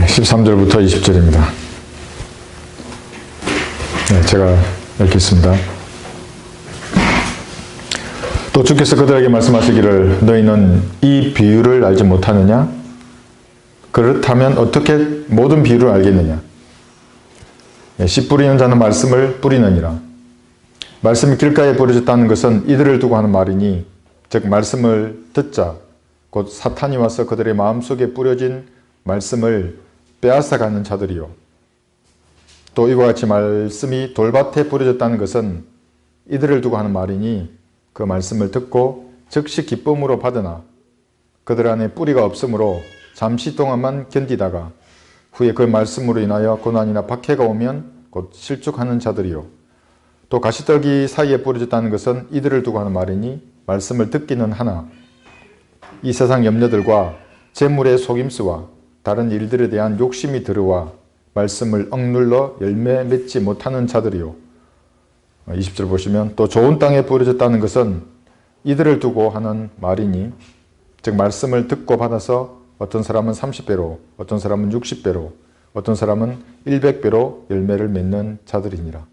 13절부터 20절입니다. 제가 읽겠습니다. 또 주께서 그들에게 말씀하시기를 너희는 이 비유를 알지 못하느냐? 그렇다면 어떻게 모든 비유를 알겠느냐? 씨 뿌리는 자는 말씀을 뿌리느니라. 말씀이 길가에 버려졌다는 것은 이들을 두고 하는 말이니 즉 말씀을 듣자 곧 사탄이 와서 그들의 마음속에 뿌려진 말씀을 빼앗아가는 자들이요. 또 이와 같이 말씀이 돌밭에 뿌려졌다는 것은 이들을 두고 하는 말이니 그 말씀을 듣고 즉시 기쁨으로 받으나 그들 안에 뿌리가 없으므로 잠시 동안만 견디다가 후에 그 말씀으로 인하여 고난이나 박해가 오면 곧 실족하는 자들이요. 또 가시떨기 사이에 뿌려졌다는 것은 이들을 두고 하는 말이니 말씀을 듣기는 하나 이 세상 염려들과 재물의 속임수와 다른 일들에 대한 욕심이 들어와 말씀을 억눌러 열매 맺지 못하는 자들이요. 20절 보시면 또 좋은 땅에 뿌려졌다는 것은 이들을 두고 하는 말이니 즉 말씀을 듣고 받아서 어떤 사람은 30배로 어떤 사람은 60배로 어떤 사람은 100배로 열매를 맺는 자들이니라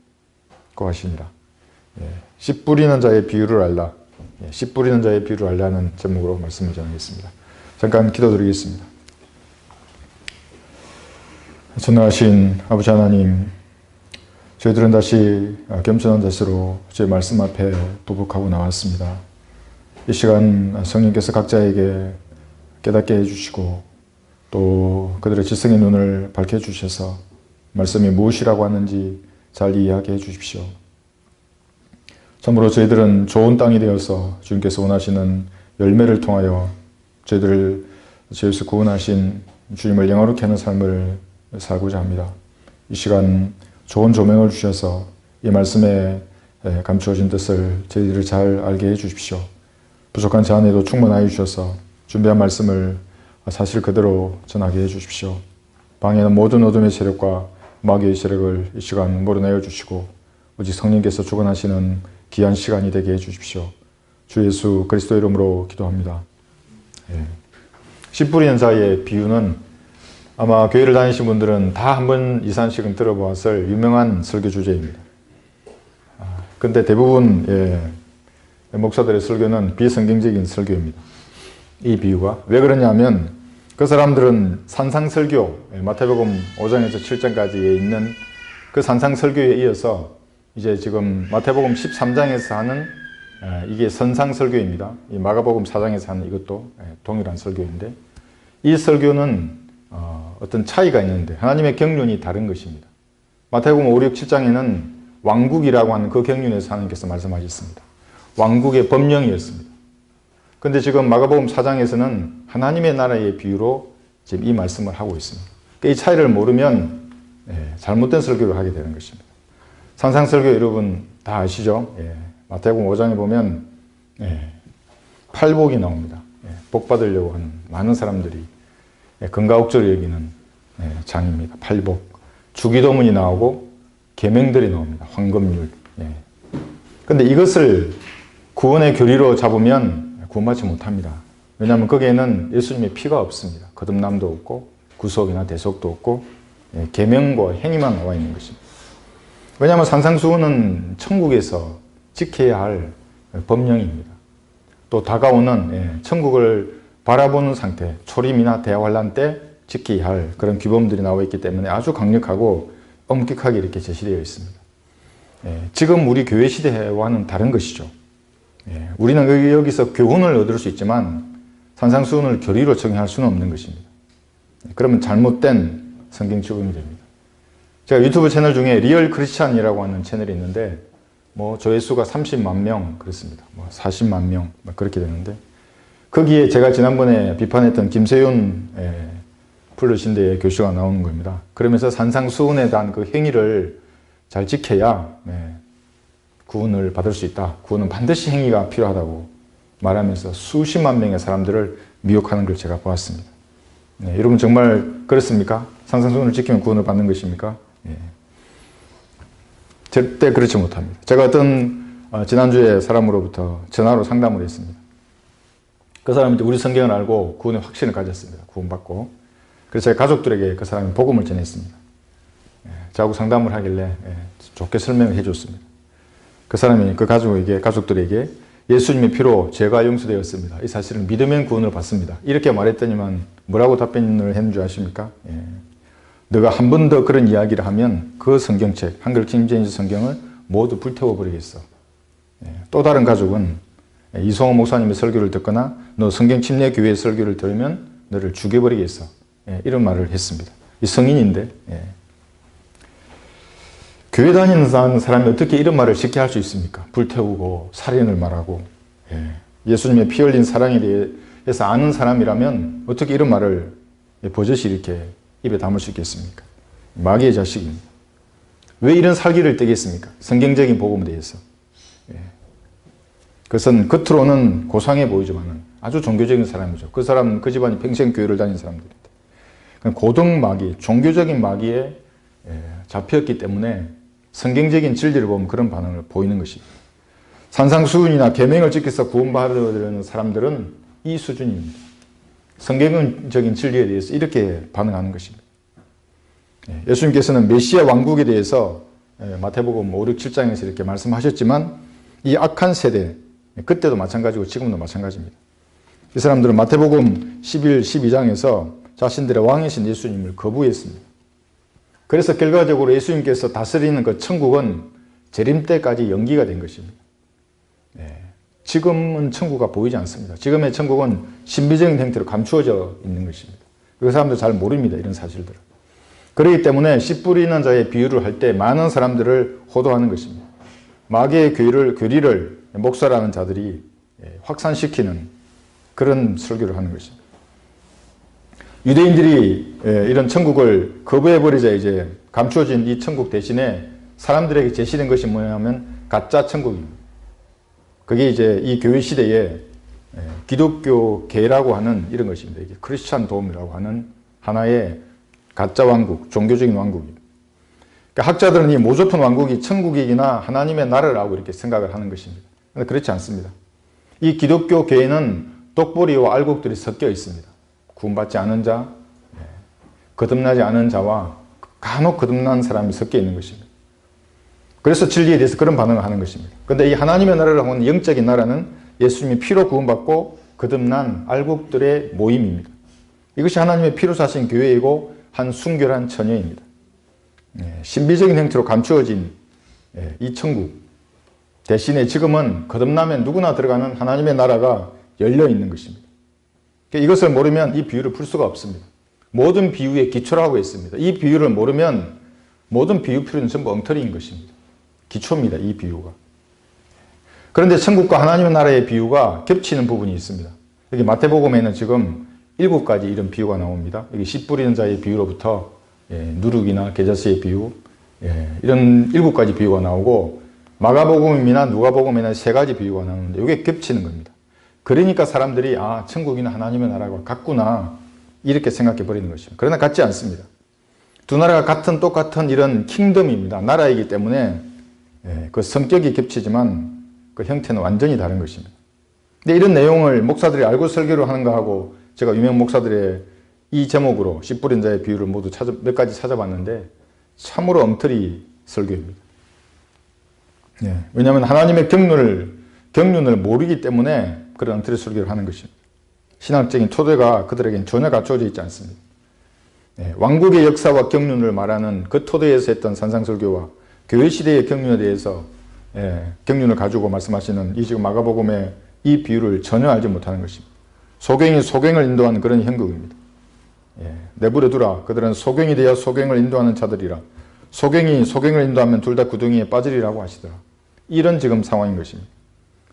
고 하시니라. 씨 뿌리는 자의 비유를 알라. 씨 뿌리는 자의 비유를 알라는 제목으로 말씀을 전하겠습니다. 잠깐 기도드리겠습니다. 전능하신 아버지 하나님, 저희들은 다시 겸손한 자세로 저희 말씀 앞에 부복하고 나왔습니다. 이 시간 성령께서 각자에게 깨닫게 해주시고 또 그들의 지성의 눈을 밝혀주셔서 말씀이 무엇이라고 하는지 잘 이해하게 해주십시오. 참으로 저희들은 좋은 땅이 되어서 주님께서 원하시는 열매를 통하여 저희들을 죄에서 구원하신 주님을 영화롭게 하는 삶을 살고자 합니다. 이 시간 좋은 조명을 주셔서 이 말씀에 감추어진 뜻을 저희들을 잘 알게 해주십시오. 부족한 제 안에도 충만하여 주셔서 준비한 말씀을 사실 그대로 전하게 해주십시오. 방에는 모든 어둠의 세력과 마귀의 세력을 이 시간 몰아내어 주시고 오직 성령께서 주관하시는 귀한 시간이 되게 해주십시오. 주 예수 그리스도 이름으로 기도합니다. 씨 뿌리는 자의 비유는 아마 교회를 다니신 분들은 다 한 번 이상씩은 들어보았을 유명한 설교 주제입니다. 근데 대부분 목사들의 설교는 비성경적인 설교입니다. 이 비유가 왜 그러냐면 그 사람들은 산상설교 마태복음 5장에서 7장까지에 있는 그 산상설교에 이어서 이제 지금 마태복음 13장에서 하는 이게 선상설교입니다. 이 마가복음 4장에서 하는 이것도 동일한 설교인데 이 설교는 어떤 차이가 있는데 하나님의 경륜이 다른 것입니다. 마태복음 5, 6, 7장에는 왕국이라고 하는 그 경륜에서 하나님께서 말씀하셨습니다. 왕국의 법령이었습니다. 그런데 지금 마가복음 4장에서는 하나님의 나라의 비유로 지금 이 말씀을 하고 있습니다. 이 차이를 모르면 잘못된 설교를 하게 되는 것입니다. 산상설교 여러분 다 아시죠? 마태복음 5장에 보면 팔복이 나옵니다. 복 받으려고 하는 많은 사람들이 건가옥절을 여기는 장입니다. 팔복. 주기도문이 나오고 계명들이 나옵니다. 황금률. 그런데 이것을 구원의 교리로 잡으면 구원받지 못합니다. 왜냐하면 거기에는 예수님의 피가 없습니다. 거듭남도 없고 구속이나 대속도 없고 계명과 행위만 나와 있는 것입니다. 왜냐하면 산상수훈은 천국에서 지켜야 할 법령입니다. 또 다가오는 천국을 바라보는 상태, 초림이나 대환란 때 지켜야 할 그런 규범들이 나와 있기 때문에 아주 강력하고 엄격하게 이렇게 제시되어 있습니다. 지금 우리 교회 시대와는 다른 것이죠. 우리는 여기서 교훈을 얻을 수 있지만 산상수훈을 교리로 적용할 수는 없는 것입니다. 그러면 잘못된 성경 적용이 됩니다. 제가 유튜브 채널 중에 리얼 크리스찬이라고 하는 채널이 있는데 조회수가 30만 명 그렇습니다. 40만 명 그렇게 되는데 거기에 제가 지난번에 비판했던 김세윤 풀르신대의 교수가 나오는 겁니다. 그러면서 산상수훈에 대한 그 행위를 잘 지켜야 구원을 받을 수 있다. 구원은 반드시 행위가 필요하다고 말하면서 수십만 명의 사람들을 미혹하는 걸 제가 보았습니다. 여러분 정말 그렇습니까? 산상수훈을 지키면 구원을 받는 것입니까? 절대 그렇지 못합니다. 제가 어떤 지난주에 사람으로부터 전화로 상담을 했습니다. 그 사람이 우리 성경을 알고 구원의 확신을 가졌습니다. 구원받고. 그래서 제 가족들에게 그 사람이 복음을 전했습니다. 저하고 상담을 하길래 좋게 설명을 해줬습니다. 그 사람이 그 가족들에게 예수님의 피로 죄가 용서되었습니다. 이 사실을 믿으면 구원을 받습니다. 이렇게 말했더니만 뭐라고 답변을 했는 줄 아십니까? 너가 한 번 더 그런 이야기를 하면 그 성경책, 한글 킹제임스 성경을 모두 불태워버리겠어. 또 다른 가족은 이성호 목사님의 설교를 듣거나 너 성경 침례 교회 설교를 들으면 너를 죽여버리겠어. 이런 말을 했습니다. 이 성인인데 교회 다니는 사람이 어떻게 이런 말을 쉽게 할 수 있습니까? 불태우고 살인을 말하고 예수님의 피 흘린 사랑에 대해서 아는 사람이라면 어떻게 이런 말을 버젓이 이렇게 입에 담을 수 있겠습니까? 마귀의 자식입니다. 왜 이런 살기를 떼겠습니까? 성경적인 복음에 대해서. 그것은 겉으로는 고상해 보이지만 아주 종교적인 사람이죠. 그 사람은 그 집안이 평생 교회를 다닌 사람들입니다. 고등 마귀, 종교적인 마귀에 잡혔기 때문에 성경적인 진리를 보면 그런 반응을 보이는 것입니다. 산상수훈이나 계명을 지켜서 구원받으려는 사람들은 이 수준입니다. 성경적인 진리에 대해서 이렇게 반응하는 것입니다. 예수님께서는 메시아 왕국에 대해서 마태복음 5, 6, 7장에서 이렇게 말씀하셨지만 이 악한 세대, 그때도 마찬가지고 지금도 마찬가지입니다. 이 사람들은 마태복음 11, 12장에서 자신들의 왕이신 예수님을 거부했습니다. 그래서 결과적으로 예수님께서 다스리는 그 천국은 재림 때까지 연기가 된 것입니다. 지금은 천국가 보이지 않습니다. 지금의 천국은 신비적인 형태로 감추어져 있는 것입니다. 그 사람들 잘 모릅니다. 이런 사실들을. 그렇기 때문에 씨 뿌리는 자의 비유를 할 때 많은 사람들을 호도하는 것입니다. 마귀의 교리를 목사라는 자들이 확산시키는 그런 설교를 하는 것입니다. 유대인들이 이런 천국을 거부해버리자 이제 감추어진 이 천국 대신에 사람들에게 제시된 것이 뭐냐면 가짜 천국입니다. 그게 이제 이 교회 시대에 기독교계라고 하는 이런 것입니다. 이게 크리스찬 돔이라고 하는 하나의 가짜 왕국, 종교적인 왕국입니다. 그러니까 학자들은 이 모조품 왕국이 천국이기나 하나님의 나라라고 이렇게 생각을 하는 것입니다. 그런데 그렇지 않습니다. 이 기독교계에는 똑보리와 알곡들이 섞여 있습니다. 구원받지 않은 자, 거듭나지 않은 자와 간혹 거듭난 사람이 섞여 있는 것입니다. 그래서 진리에 대해서 그런 반응을 하는 것입니다. 그런데 이 하나님의 나라라고 하는 영적인 나라는 예수님이 피로 구원받고 거듭난 알곡들의 모임입니다. 이것이 하나님의 피로 사신 교회이고 한 순결한 처녀입니다. 신비적인 형태로 감추어진 이 천국 대신에 지금은 거듭나면 누구나 들어가는 하나님의 나라가 열려 있는 것입니다. 이것을 모르면 이 비유를 풀 수가 없습니다. 모든 비유의 기초라고 했습니다. 이 비유를 모르면 모든 비유 필요는 전부 엉터리인 것입니다. 기초입니다. 이 비유가. 그런데 천국과 하나님의 나라의 비유가 겹치는 부분이 있습니다. 여기 마태복음에는 지금 7가지 이런 비유가 나옵니다. 여기 씨 뿌리는 자의 비유로부터 누룩이나 계자스의 비유, 이런 7가지 비유가 나오고 마가복음이나 누가복음에는 3가지 비유가 나오는데 이게 겹치는 겁니다. 그러니까 사람들이 아, 천국이나 하나님의 나라가 같구나 이렇게 생각해 버리는 것입니다. 그러나 같지 않습니다. 두 나라가 똑같은 이런 킹덤입니다. 나라이기 때문에 그 성격이 겹치지만 그 형태는 완전히 다른 것입니다. 근데 이런 내용을 목사들이 알고 설교를 하는 거하고 제가 유명 목사들의 이 제목으로 씨 뿌린 자의 비유를 모두 몇 가지 찾아봤는데 참으로 엉터리 설교입니다. 왜냐하면 하나님의 경륜을 모르기 때문에 그런 엉터리 설교를 하는 것입니다. 신학적인 토대가 그들에게는 전혀 갖춰져 있지 않습니다. 왕국의 역사와 경륜을 말하는 그 토대에서 했던 산상설교와 교회 시대의 경륜에 대해서 경륜을 가지고 말씀하시는 이 지금 마가복음의 이 비유를 전혀 알지 못하는 것입니다. 소경이 소경을 인도하는 그런 형국입니다. 내버려 두라. 그들은 소경이 되어 소경을 인도하는 자들이라. 소경이 소경을 인도하면 둘 다 구덩이에 빠지리라고 하시더라. 이런 지금 상황인 것입니다.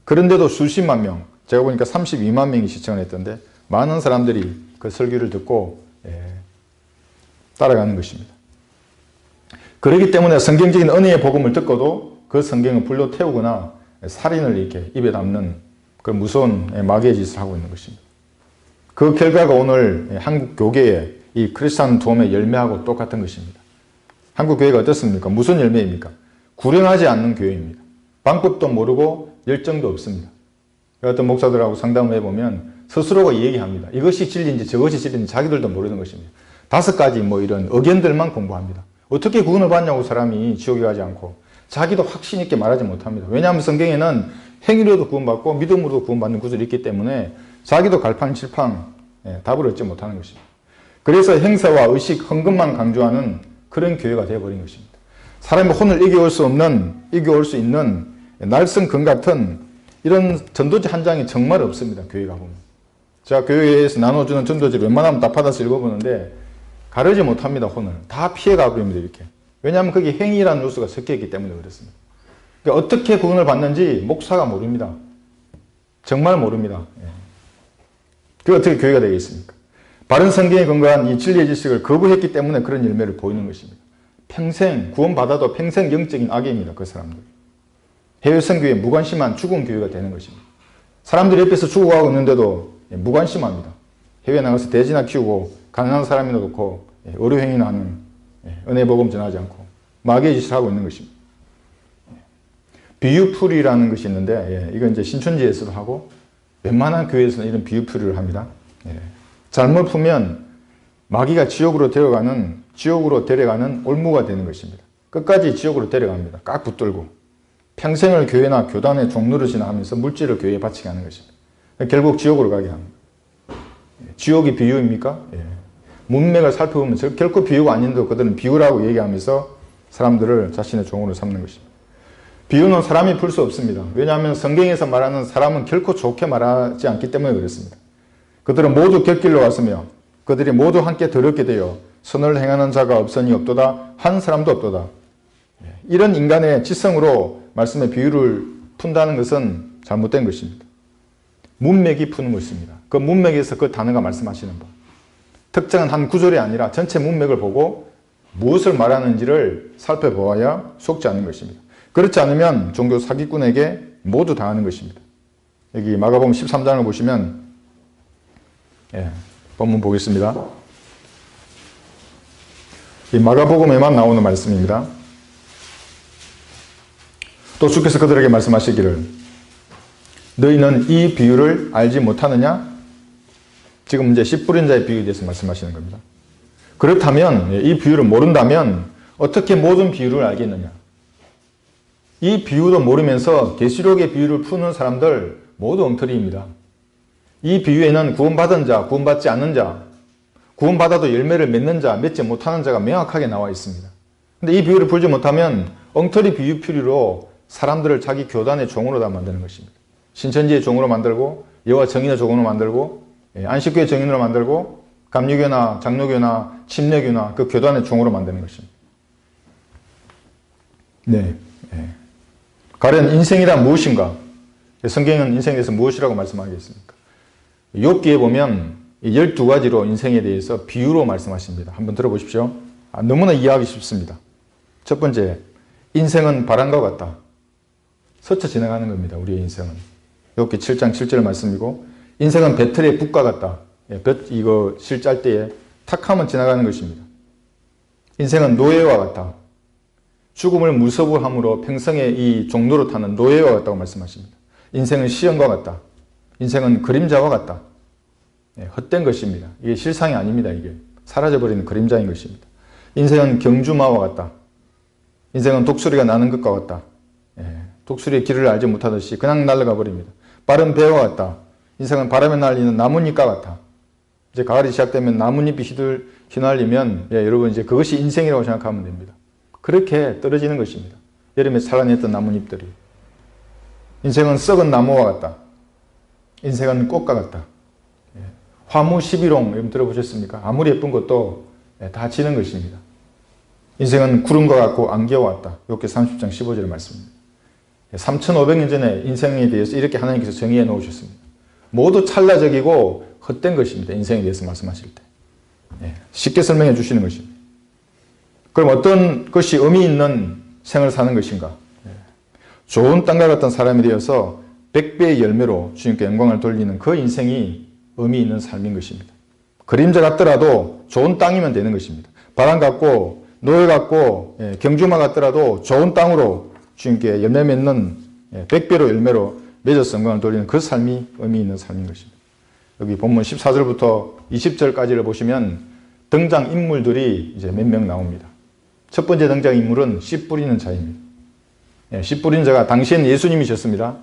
그런데도 수십만 명, 제가 보니까 32만 명이 시청을 했던데 많은 사람들이 그 설교를 듣고 따라가는 것입니다. 그렇기 때문에 성경적인 은혜의 복음을 듣고도 그 성경을 불로 태우거나 살인을 이렇게 입에 담는 그 무서운 마귀의 짓을 하고 있는 것입니다. 그 결과가 오늘 한국 교계의 이 크리스찬 돔의 열매하고 똑같은 것입니다. 한국 교회가 어떻습니까? 무슨 열매입니까? 구령하지 않는 교회입니다. 방법도 모르고 열정도 없습니다. 어떤 목사들하고 상담을 해보면 스스로가 얘기합니다. 이것이 진리인지 저것이 진리인지 자기들도 모르는 것입니다. 5가지 뭐 이런 의견들만 공부합니다. 어떻게 구원을 받냐고 사람이 지옥에 가지 않고 자기도 확신 있게 말하지 못합니다. 왜냐하면 성경에는 행위로도 구원받고 믿음으로도 구원받는 구절이 있기 때문에 자기도 갈팡질팡 답을 얻지 못하는 것입니다. 그래서 행사와 의식, 헌금만 강조하는 그런 교회가 되어버린 것입니다. 사람의 혼을 이겨올 수 있는 날성금 같은 이런 전도지 한 장이 정말 없습니다. 교회가 보면. 제가 교회에서 나눠주는 전도지를 웬만하면 다 받아서 읽어보는데 가르지 못합니다. 혼을. 다 피해가 버립니다. 이렇게. 왜냐하면 거기 행위라는 요소가 섞여있기 때문에 그렇습니다. 그러니까 어떻게 구원을 받는지 목사가 모릅니다. 정말 모릅니다. 그 어떻게 교회가 되겠습니까? 바른 성경에 근거한 이 진리의 지식을 거부했기 때문에 그런 열매를 보이는 것입니다. 평생 구원받아도 평생 영적인 악입니다. 그 사람들. 해외 선교에 무관심한 죽은 교회가 되는 것입니다. 사람들이 옆에서 죽어가고 있는데도 무관심합니다. 해외 나가서 돼지나 키우고 가난한 사람이나 놓고 의료행위나 하는 은혜 복음 전하지 않고 마귀의 짓을 하고 있는 것입니다. 비유풀이라는 것이 있는데 이건 이제 신천지에서도 하고 웬만한 교회에서는 이런 비유풀이를 합니다. 잘못 풀면 마귀가 지옥으로 데려가는 올무가 되는 것입니다. 끝까지 지옥으로 데려갑니다. 깍 붙들고 평생을 교회나 교단의 종노릇이나 하면서 물질을 교회에 바치게 하는 것입니다. 결국 지옥으로 가게 합니다. 지옥이 비유입니까? 문맥을 살펴보면 결코 비유가 아닌데도 그들은 비유라고 얘기하면서 사람들을 자신의 종으로 삼는 것입니다. 비유는 사람이 풀 수 없습니다. 왜냐하면 성경에서 말하는 사람은 결코 좋게 말하지 않기 때문에 그렇습니다. 그들은 모두 곁길로 왔으며 그들이 모두 함께 더럽게 되어 선을 행하는 자가 없으니 없도다 한 사람도 없도다. 이런 인간의 지성으로 말씀의 비유를 푼다는 것은 잘못된 것입니다. 문맥이 푸는 것입니다. 그 문맥에서 그 단어가 말씀하시는 것. 특정한 한 구절이 아니라 전체 문맥을 보고 무엇을 말하는지를 살펴보아야 속지 않는 것입니다. 그렇지 않으면 종교 사기꾼에게 모두 당하는 것입니다. 여기 마가복음 13장을 보시면 본문 보겠습니다. 이 마가복음에만 나오는 말씀입니다. 또 주께서 그들에게 말씀하시기를 너희는 이 비유를 알지 못하느냐? 지금 이제 씨 뿌린 자의 비유에 대해서 말씀하시는 겁니다. 그렇다면 이 비유를 모른다면 어떻게 모든 비유를 알겠느냐? 이 비유도 모르면서 계시록의 비유를 푸는 사람들 모두 엉터리입니다. 이 비유에는 구원받은 자, 구원받지 않는 자, 구원받아도 열매를 맺는 자, 맺지 못하는 자가 명확하게 나와 있습니다. 근데 이 비유를 풀지 못하면 엉터리 비유풀이로 사람들을 자기 교단의 종으로 다 만드는 것입니다. 신천지의 종으로 만들고 여호와 정인의 종으로 만들고 안식교의 정인으로 만들고 감리교나 장로교나 침례교나 그 교단의 종으로 만드는 것입니다. 가령 인생이란 무엇인가? 성경은 인생에 대해서 무엇이라고 말씀하겠습니까? 욥기에 보면 12가지로 인생에 대해서 비유로 말씀하십니다. 한번 들어보십시오. 너무나 이해하기 쉽습니다. 첫 번째, 인생은 바람과 같다. 스쳐 지나가는 겁니다. 우리의 인생은. 욥기 7장 7절 말씀이고 인생은 배틀의 붓과 같다. 이거 실 짤 때에 탁 하면 지나가는 것입니다. 인생은 노예와 같다. 죽음을 무서워함으로 평생에 이 종로로 타는 노예와 같다고 말씀하십니다. 인생은 시험과 같다. 인생은 그림자와 같다. 헛된 것입니다. 이게 실상이 아닙니다. 이게 사라져버리는 그림자인 것입니다. 인생은 경주마와 같다. 인생은 독수리가 나는 것과 같다. 독수리의 길을 알지 못하듯이 그냥 날아가 버립니다. 빠른 배와 같다. 인생은 바람에 날리는 나뭇잎과 같아. 이제 가을이 시작되면 나뭇잎이 휘날리면 여러분 이제 그것이 인생이라고 생각하면 됩니다. 그렇게 떨어지는 것입니다. 여름에 살아냈던 나뭇잎들이. 인생은 썩은 나무와 같다. 인생은 꽃과 같다. 화무 11홍 여러분 들어보셨습니까? 아무리 예쁜 것도 다 지는 것입니다. 인생은 구름과 같고 안개와 같다. 욥기 30장 15절의 말씀입니다. 3500년 전에 인생에 대해서 이렇게 하나님께서 정의해 놓으셨습니다. 모두 찰나적이고 헛된 것입니다. 인생에 대해서 말씀하실 때. 쉽게 설명해 주시는 것입니다. 그럼 어떤 것이 의미 있는 생을 사는 것인가? 좋은 땅과 같은 사람이 되어서 100배의 열매로 주님께 영광을 돌리는 그 인생이 의미 있는 삶인 것입니다. 그림자 같더라도 좋은 땅이면 되는 것입니다. 바람 같고 노예 같고 경주마 같더라도 좋은 땅으로 주님께 열매 맺는 100배로 열매로 맺어서 영광을 돌리는 그 삶이 의미 있는 삶인 것입니다. 여기 본문 14절부터 20절까지를 보시면 등장인물들이 이제 몇 명 나옵니다. 첫 번째 등장인물은 씨 뿌리는 자입니다. 씨 뿌리는 자가 당시에는 예수님이셨습니다.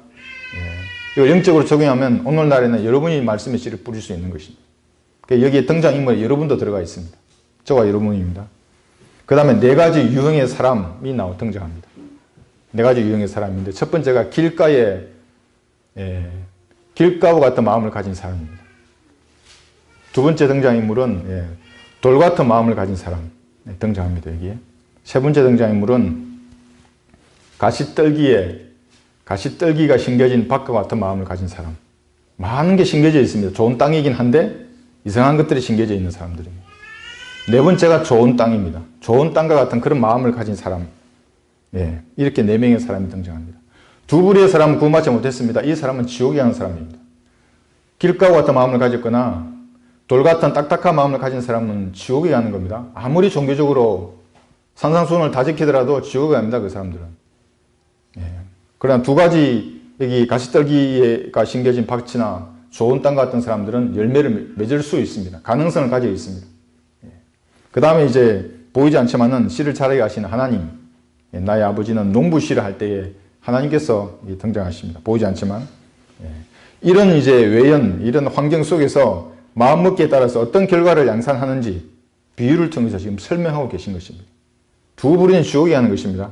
이걸 영적으로 적용하면 오늘날에는 여러분이 말씀의 씨를 뿌릴 수 있는 것입니다. 여기에 등장인물에 여러분도 들어가 있습니다. 저와 여러분입니다. 그 다음에 네 가지 유형의 사람이 등장합니다. 네 가지 유형의 사람인데 첫 번째가 길가와 같은 마음을 가진 사람입니다. 두 번째 등장인물은 돌 같은 마음을 가진 사람 등장합니다. 여기에. 세 번째 등장인물은 가시떨기가 심겨진 밭과 같은 마음을 가진 사람. 많은 게 심겨져 있습니다. 좋은 땅이긴 한데 이상한 것들이 심겨져 있는 사람들입니다. 네 번째가 좋은 땅입니다. 좋은 땅과 같은 그런 마음을 가진 사람. 이렇게 네 명의 사람이 등장합니다. 두 부류의 사람은 구원받지 못했습니다. 이 사람은 지옥에 가는 사람입니다. 길가와 같은 마음을 가졌거나 돌 같은 딱딱한 마음을 가진 사람은 지옥에 가는 겁니다. 아무리 종교적으로 산상수훈을 다 지키더라도 지옥에 갑니다. 그 사람들은. 그러나 두 가지 여기 가시떨기가 심겨진 밭이나 좋은 땅 같은 사람들은 열매를 맺을 수 있습니다. 가능성을 가지고 있습니다. 그 다음에 이제 보이지 않지만은 씨를 자라게 하시는 하나님. 나의 아버지는 농부 씨를 할 때에 하나님께서 등장하십니다. 보이지 않지만. 이런 이제 외연, 이런 환경 속에서 마음먹기에 따라서 어떤 결과를 양산하는지 비유를 통해서 지금 설명하고 계신 것입니다. 두 부류는 지옥에 가는 것입니다.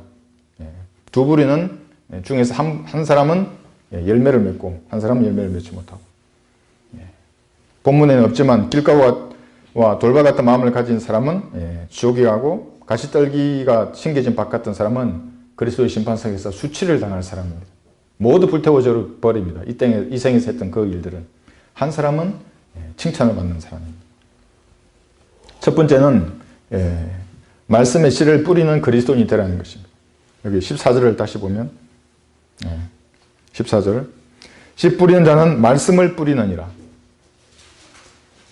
두 부류는 중에서 한 사람은 열매를 맺고 한 사람은 열매를 맺지 못하고. 본문에는 없지만 길가와 돌과 같은 마음을 가진 사람은 지옥에 가고 가시떨기가 심겨진 밭 같은 사람은 그리스도의 심판석에서 수치를 당할 사람입니다. 모두 불태워져 버립니다. 이 생에서 했던 그 일들은. 한 사람은 칭찬을 받는 사람입니다. 첫 번째는 말씀의 씨를 뿌리는 그리스도인이 되라는 것입니다. 여기 14절을 다시 보면 14절 씨 뿌리는 자는 말씀을 뿌리느니라.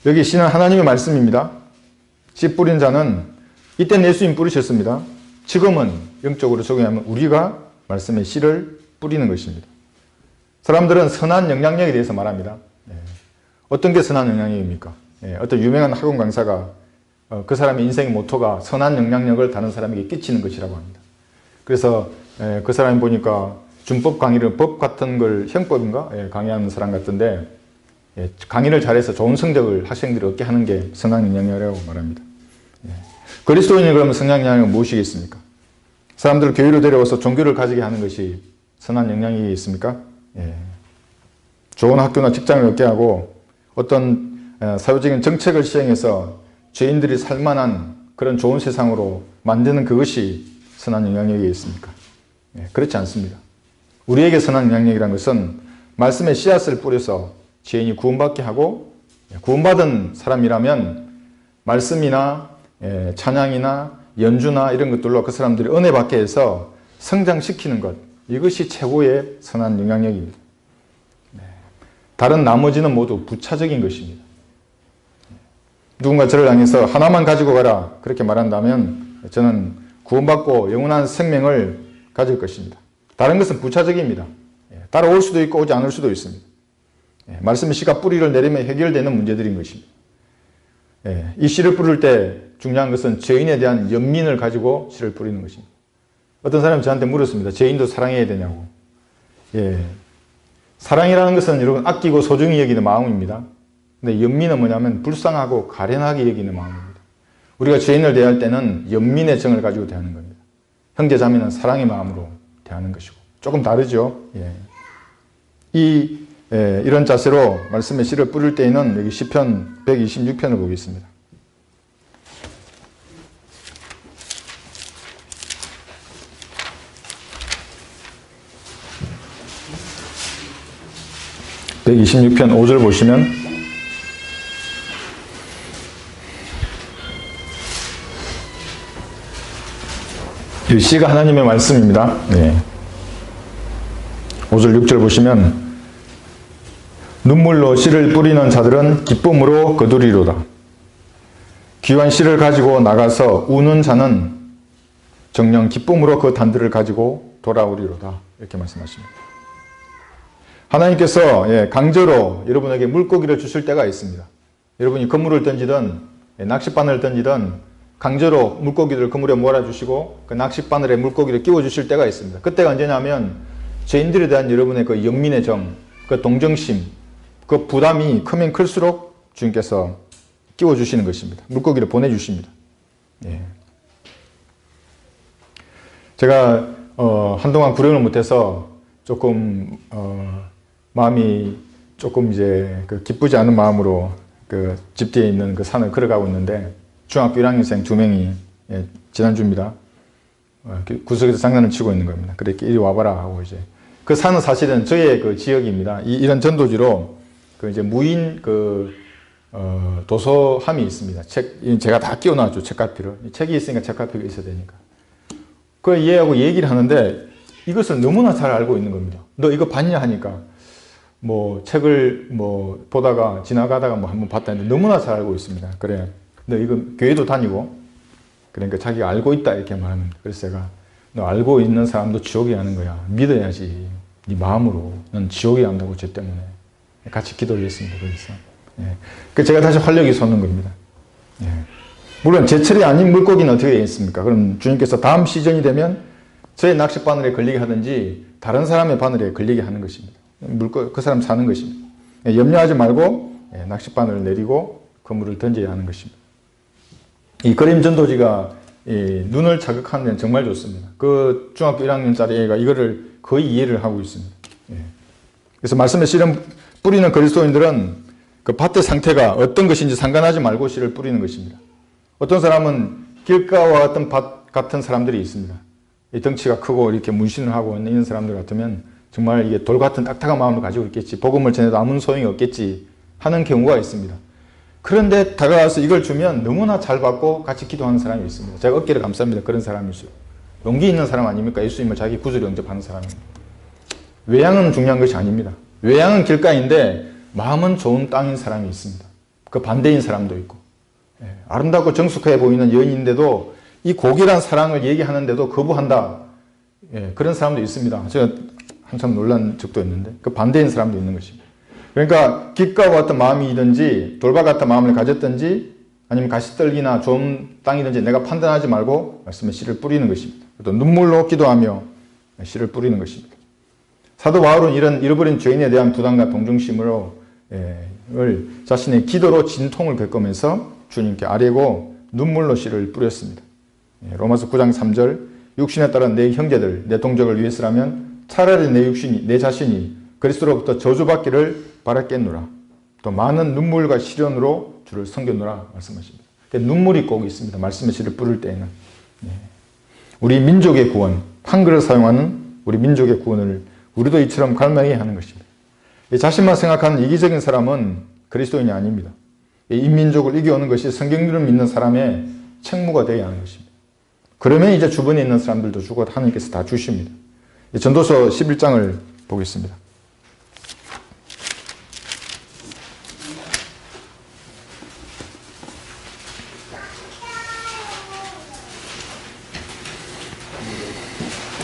여기 씨는 하나님의 말씀입니다. 씨 뿌린 자는 이때는 예수님 뿌리셨습니다. 지금은 영적으로 적용하면 우리가 말씀의 씨를 뿌리는 것입니다. 사람들은 선한 영향력에 대해서 말합니다. 어떤 게 선한 영향력입니까? 어떤 유명한 학원 강사가 그 사람의 인생의 모토가 선한 영향력을 다른 사람에게 끼치는 것이라고 합니다. 그래서 그 사람이 보니까 준법 강의를 법 같은 걸 형법인가? 강의하는 사람 같은데 강의를 잘해서 좋은 성적을 학생들이 얻게 하는 게 선한 영향력이라고 말합니다. 그리스도인이 그러면 선한 영향력은 무엇이겠습니까? 사람들을 교회로 데려와서 종교를 가지게 하는 것이 선한 영향이 있습니까? 좋은 학교나 직장을 얻게 하고 어떤 사회적인 정책을 시행해서 죄인들이 살만한 그런 좋은 세상으로 만드는 그것이 선한 영향력이 있습니까? 그렇지 않습니다. 우리에게 선한 영향력이라는 것은 말씀의 씨앗을 뿌려서 죄인이 구원받게 하고 구원받은 사람이라면 말씀이나 찬양이나 연주나 이런 것들로 그 사람들이 은혜 받게 해서 성장시키는 것, 이것이 최고의 선한 영향력입니다. 다른 나머지는 모두 부차적인 것입니다. 누군가 저를 향해서 하나만 가지고 가라 그렇게 말한다면 저는 구원받고 영원한 생명을 가질 것입니다. 다른 것은 부차적입니다. 따라올 수도 있고 오지 않을 수도 있습니다. 말씀의 씨가 뿌리를 내리면 해결되는 문제들인 것입니다. 이 씨를 뿌릴 때 중요한 것은 죄인에 대한 연민을 가지고 씨를 뿌리는 것입니다. 어떤 사람이 저한테 물었습니다. 죄인도 사랑해야 되냐고. 사랑이라는 것은 여러분 아끼고 소중히 여기는 마음입니다. 근데 연민은 뭐냐면 불쌍하고 가련하게 여기는 마음입니다. 우리가 죄인을 대할 때는 연민의 정을 가지고 대하는 겁니다. 형제 자매는 사랑의 마음으로 대하는 것이고 조금 다르죠. 이런 자세로 말씀의 씨를 뿌릴 때에는 여기 시편 126편을 보겠습니다. (126편) 5절 보시면 이 씨가 하나님의 말씀입니다. 5절 6절 보시면 눈물로 씨를 뿌리는 자들은 기쁨으로 거두리로다. 귀한 씨를 가지고 나가서 우는 자는 정녕 기쁨으로 그 단들을 가지고 돌아오리로다. 이렇게 말씀하십니다. 하나님께서 강제로 여러분에게 물고기를 주실 때가 있습니다. 여러분이 그물을 던지든 낚싯바늘을 던지던 강제로 물고기들을 그물에 몰아주시고 그 낚싯바늘에 물고기를 끼워주실 때가 있습니다. 그때가 언제냐면 죄인들에 대한 여러분의 그 영민의 정, 그 동정심, 그 부담이 크면 클수록 주님께서 끼워주시는 것입니다. 물고기를 보내주십니다. 예. 제가 한동안 구령을 못해서 조금 마음이 조금 이제 그 기쁘지 않은 마음으로 그 집 뒤에 있는 그 산을 걸어가고 있는데 중학교 1학년생 2명이 지난주입니다. 구석에서 장난을 치고 있는 겁니다. 그래 이리 와봐라 하고 이제 그 산은 사실은 저의 그 지역입니다. 이런 전도지로 그 이제 무인 그 도서함이 있습니다. 제가 다 끼워놨죠. 책갈피를. 책이 있으니까 책갈피가 있어야 되니까. 그 얘하고 얘기를 하는데 이것을 너무나 잘 알고 있는 겁니다. 너 이거 봤냐 하니까 뭐 책을 뭐 보다가 지나가다가 뭐 한번 봤다는데 너무나 잘 알고 있습니다. 그래 너 이거 교회도 다니고 그러니까 자기가 알고 있다 이렇게 말합니다. 그래서 제가 너 알고 있는 사람도 지옥에 가는 거야. 믿어야지. 네 마음으로 넌 지옥에 간다고 죄 때문에. 같이 기도를 했습니다. 거기서. 예. 그 제가 다시 활력이 솟는 겁니다. 예. 물론 제철이 아닌 물고기는 어떻게 했습니까? 그럼 주님께서 다음 시즌이 되면 저의 낚싯바늘에 걸리게 하든지 다른 사람의 바늘에 걸리게 하는 것입니다. 그 사람 사는 것입니다. 예. 염려하지 말고 낚싯바늘을 내리고 그물을 던져야 하는 것입니다. 이 그림 전도지가 눈을 자극하는 데는 정말 좋습니다. 그 중학교 1학년짜리 애가 이거를 거의 이해를 하고 있습니다. 예. 그래서 말씀에 씨를 뿌리는 그리스도인들은 그 밭의 상태가 어떤 것인지 상관하지 말고 씨를 뿌리는 것입니다. 어떤 사람은 길가와 같은 밭 같은 사람들이 있습니다. 이 덩치가 크고 이렇게 문신을 하고 있는 사람들 같으면 정말 이게 돌 같은 딱딱한 마음을 가지고 있겠지. 복음을 전해도 아무 소용이 없겠지 하는 경우가 있습니다. 그런데 다가와서 이걸 주면 너무나 잘 받고 같이 기도하는 사람이 있습니다. 제가 어깨를 감쌉니다. 그런 사람일수록. 용기 있는 사람 아닙니까? 예수님을 자기 구주로 영접하는 사람입니다. 외양은 중요한 것이 아닙니다. 외양은 길가인데 마음은 좋은 땅인 사람이 있습니다. 그 반대인 사람도 있고. 아름답고 정숙해 보이는 여인인데도 이 고귀한 사랑을 얘기하는데도 거부한다. 그런 사람도 있습니다. 제가 한참 놀란 적도 있는데 그 반대인 사람도 있는 것입니다. 그러니까 깃과 같은 마음이든지 돌과 같은 마음을 가졌든지 아니면 가시떨기나 좋은 땅이든지 내가 판단하지 말고 말씀에 씨를 뿌리는 것입니다. 또 눈물로 기도하며 씨를 뿌리는 것입니다. 사도 바울은 이런 잃어버린 죄인에 대한 부담과 동정심으로 자신의 기도로 진통을 겪으면서 주님께 아뢰고 눈물로 씨를 뿌렸습니다. 로마서 9장 3절 육신에 따른 내 형제들, 내 동족을 위해서라면 차라리 내 자신이 그리스도로부터 저주받기를 바랐겠노라. 또 많은 눈물과 시련으로 주를 섬겼노라 말씀하십니다. 눈물이 꼭 있습니다. 말씀의 씨를 뿌릴 때에는. 우리 민족의 구원, 한글을 사용하는 우리 민족의 구원을 우리도 이처럼 갈망해야 하는 것입니다. 자신만 생각하는 이기적인 사람은 그리스도인이 아닙니다. 인민족을 이겨오는 것이 성경을 믿는 사람의 책무가 되어야 하는 것입니다. 그러면 이제 주변에 있는 사람들도 주고 하나님께서 다 주십니다. 전도서 11장을 보겠습니다.